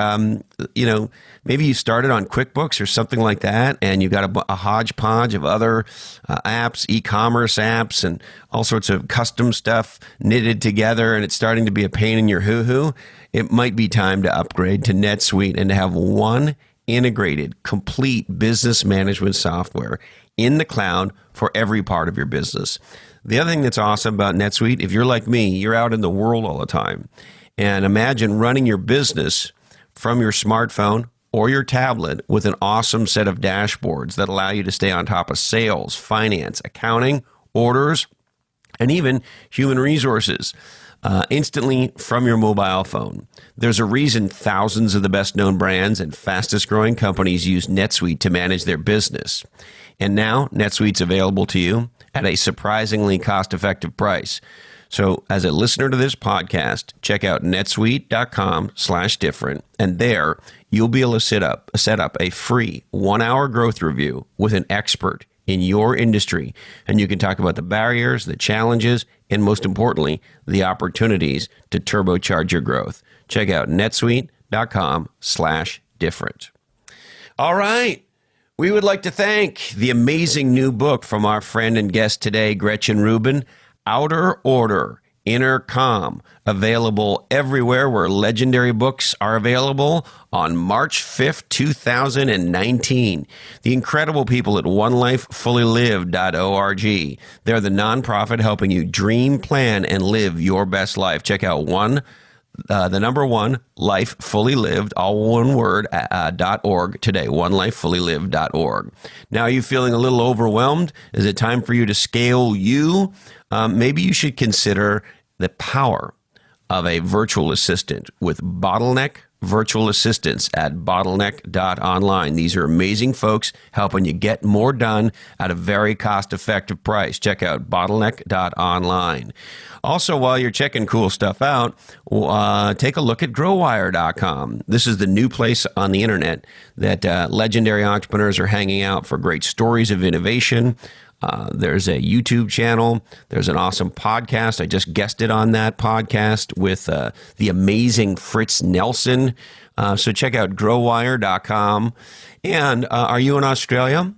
A: maybe you started on QuickBooks or something like that, and you got a hodgepodge of other apps, e-commerce apps, and all sorts of custom stuff knitted together, and it's starting to be a pain in your hoo-hoo, it might be time to upgrade to NetSuite and to have one integrated, complete business management software in the cloud for every part of your business. The other thing that's awesome about NetSuite, if you're like me, you're out in the world all the time. And imagine running your business from your smartphone or your tablet with an awesome set of dashboards that allow you to stay on top of sales, finance, accounting, orders, and even human resources. Instantly from your mobile phone. There's a reason thousands of the best known brands and fastest growing companies use NetSuite to manage their business. And now NetSuite's available to you at a surprisingly cost-effective price. So as a listener to this podcast, check out netsuite.com/different. And there you'll be able to set up a free 1-hour growth review with an expert in your industry. And you can talk about the barriers, the challenges, and most importantly, the opportunities to turbocharge your growth. Check out netsuite.com/different. All right. We would like to thank the amazing new book from our friend and guest today, Gretchen Rubin, Outer Order, Inner Calm, available everywhere where legendary books are available on March 5th, 2019. The incredible people at onelifefullylived.org. They're the nonprofit helping you dream, plan, and live your best life. Check out the number one, Life Fully Lived, all one word, .org today, onelifefullylived.org. Now, are you feeling a little overwhelmed? Is it time for you to scale you? Maybe you should consider the power of a virtual assistant with Bottleneck Virtual Assistants at bottleneck.online. These are amazing folks helping you get more done at a very cost-effective price. Check out bottleneck.online. Also, while you're checking cool stuff out, take a look at growwire.com. This is the new place on the internet that legendary entrepreneurs are hanging out for great stories of innovation. There's a YouTube channel. There's an awesome podcast. I just guested on that podcast with the amazing Fritz Nelson. So check out growwire.com. And are you in Australia?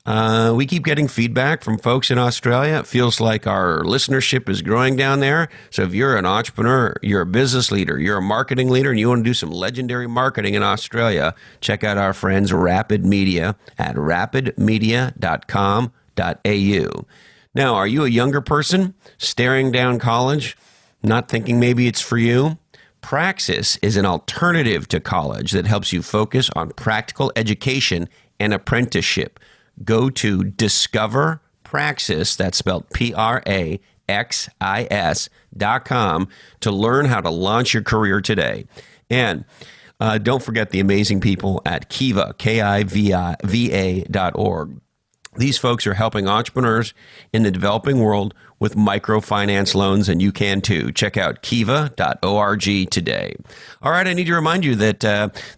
A: We keep getting feedback from folks in Australia. It feels like our listenership is growing down there. So if you're an entrepreneur, you're a business leader, you're a marketing leader, and you want to do some legendary marketing in Australia, check out our friends Rapid Media at rapidmedia.com.au. Now, are you a younger person staring down college, not thinking maybe it's for you? Praxis is an alternative to college that helps you focus on practical education and apprenticeship. Go to Discover Praxis, that's spelled PRAXIS.com, to learn how to launch your career today. And don't forget the amazing people at Kiva, KIVA.org. These folks are helping entrepreneurs in the developing world with microfinance loans, and you can too. Check out kiva.org today. All right, I need to remind you that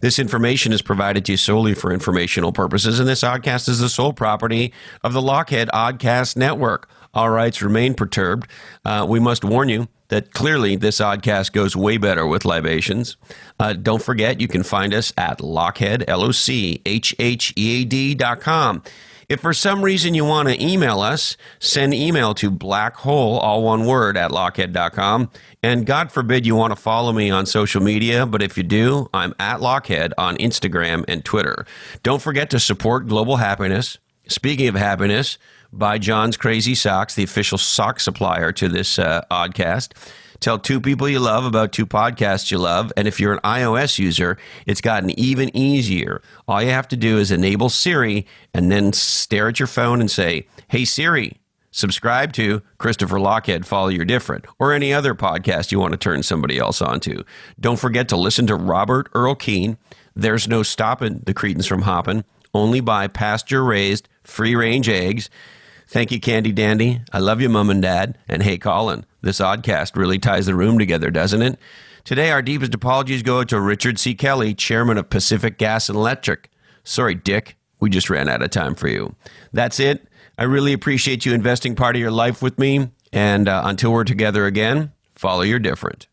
A: this information is provided to you solely for informational purposes, and this oddcast is the sole property of the Lochhead Oddcast Network. All rights remain perturbed. We must warn you that clearly this oddcast goes way better with libations. Don't forget, you can find us at Lochhead, LOCHHEAD.com. If for some reason you want to email us, send email to blackhole, all one word, at lochhead.com. And God forbid you want to follow me on social media, but if you do, I'm at Lochhead on Instagram and Twitter. Don't forget to support global happiness. Speaking of happiness, buy John's Crazy Socks, the official sock supplier to this oddcast. Tell two people you love about two podcasts you love. And if you're an iOS user, it's gotten even easier. All you have to do is enable Siri and then stare at your phone and say, "Hey Siri, subscribe to Christopher Lochhead, Follow Your Different," or any other podcast you want to turn somebody else onto. Don't forget to listen to Robert Earl Keen. There's no stopping the cretins from hopping. Only buy pasture-raised, free-range eggs. Thank you, Candy Dandy. I love you, Mom and Dad. And hey, Colin, this oddcast really ties the room together, doesn't it? Today, our deepest apologies go to Richard C. Kelly, chairman of Pacific Gas and Electric. Sorry, Dick. We just ran out of time for you. That's it. I really appreciate you investing part of your life with me. And until we're together again, follow your different.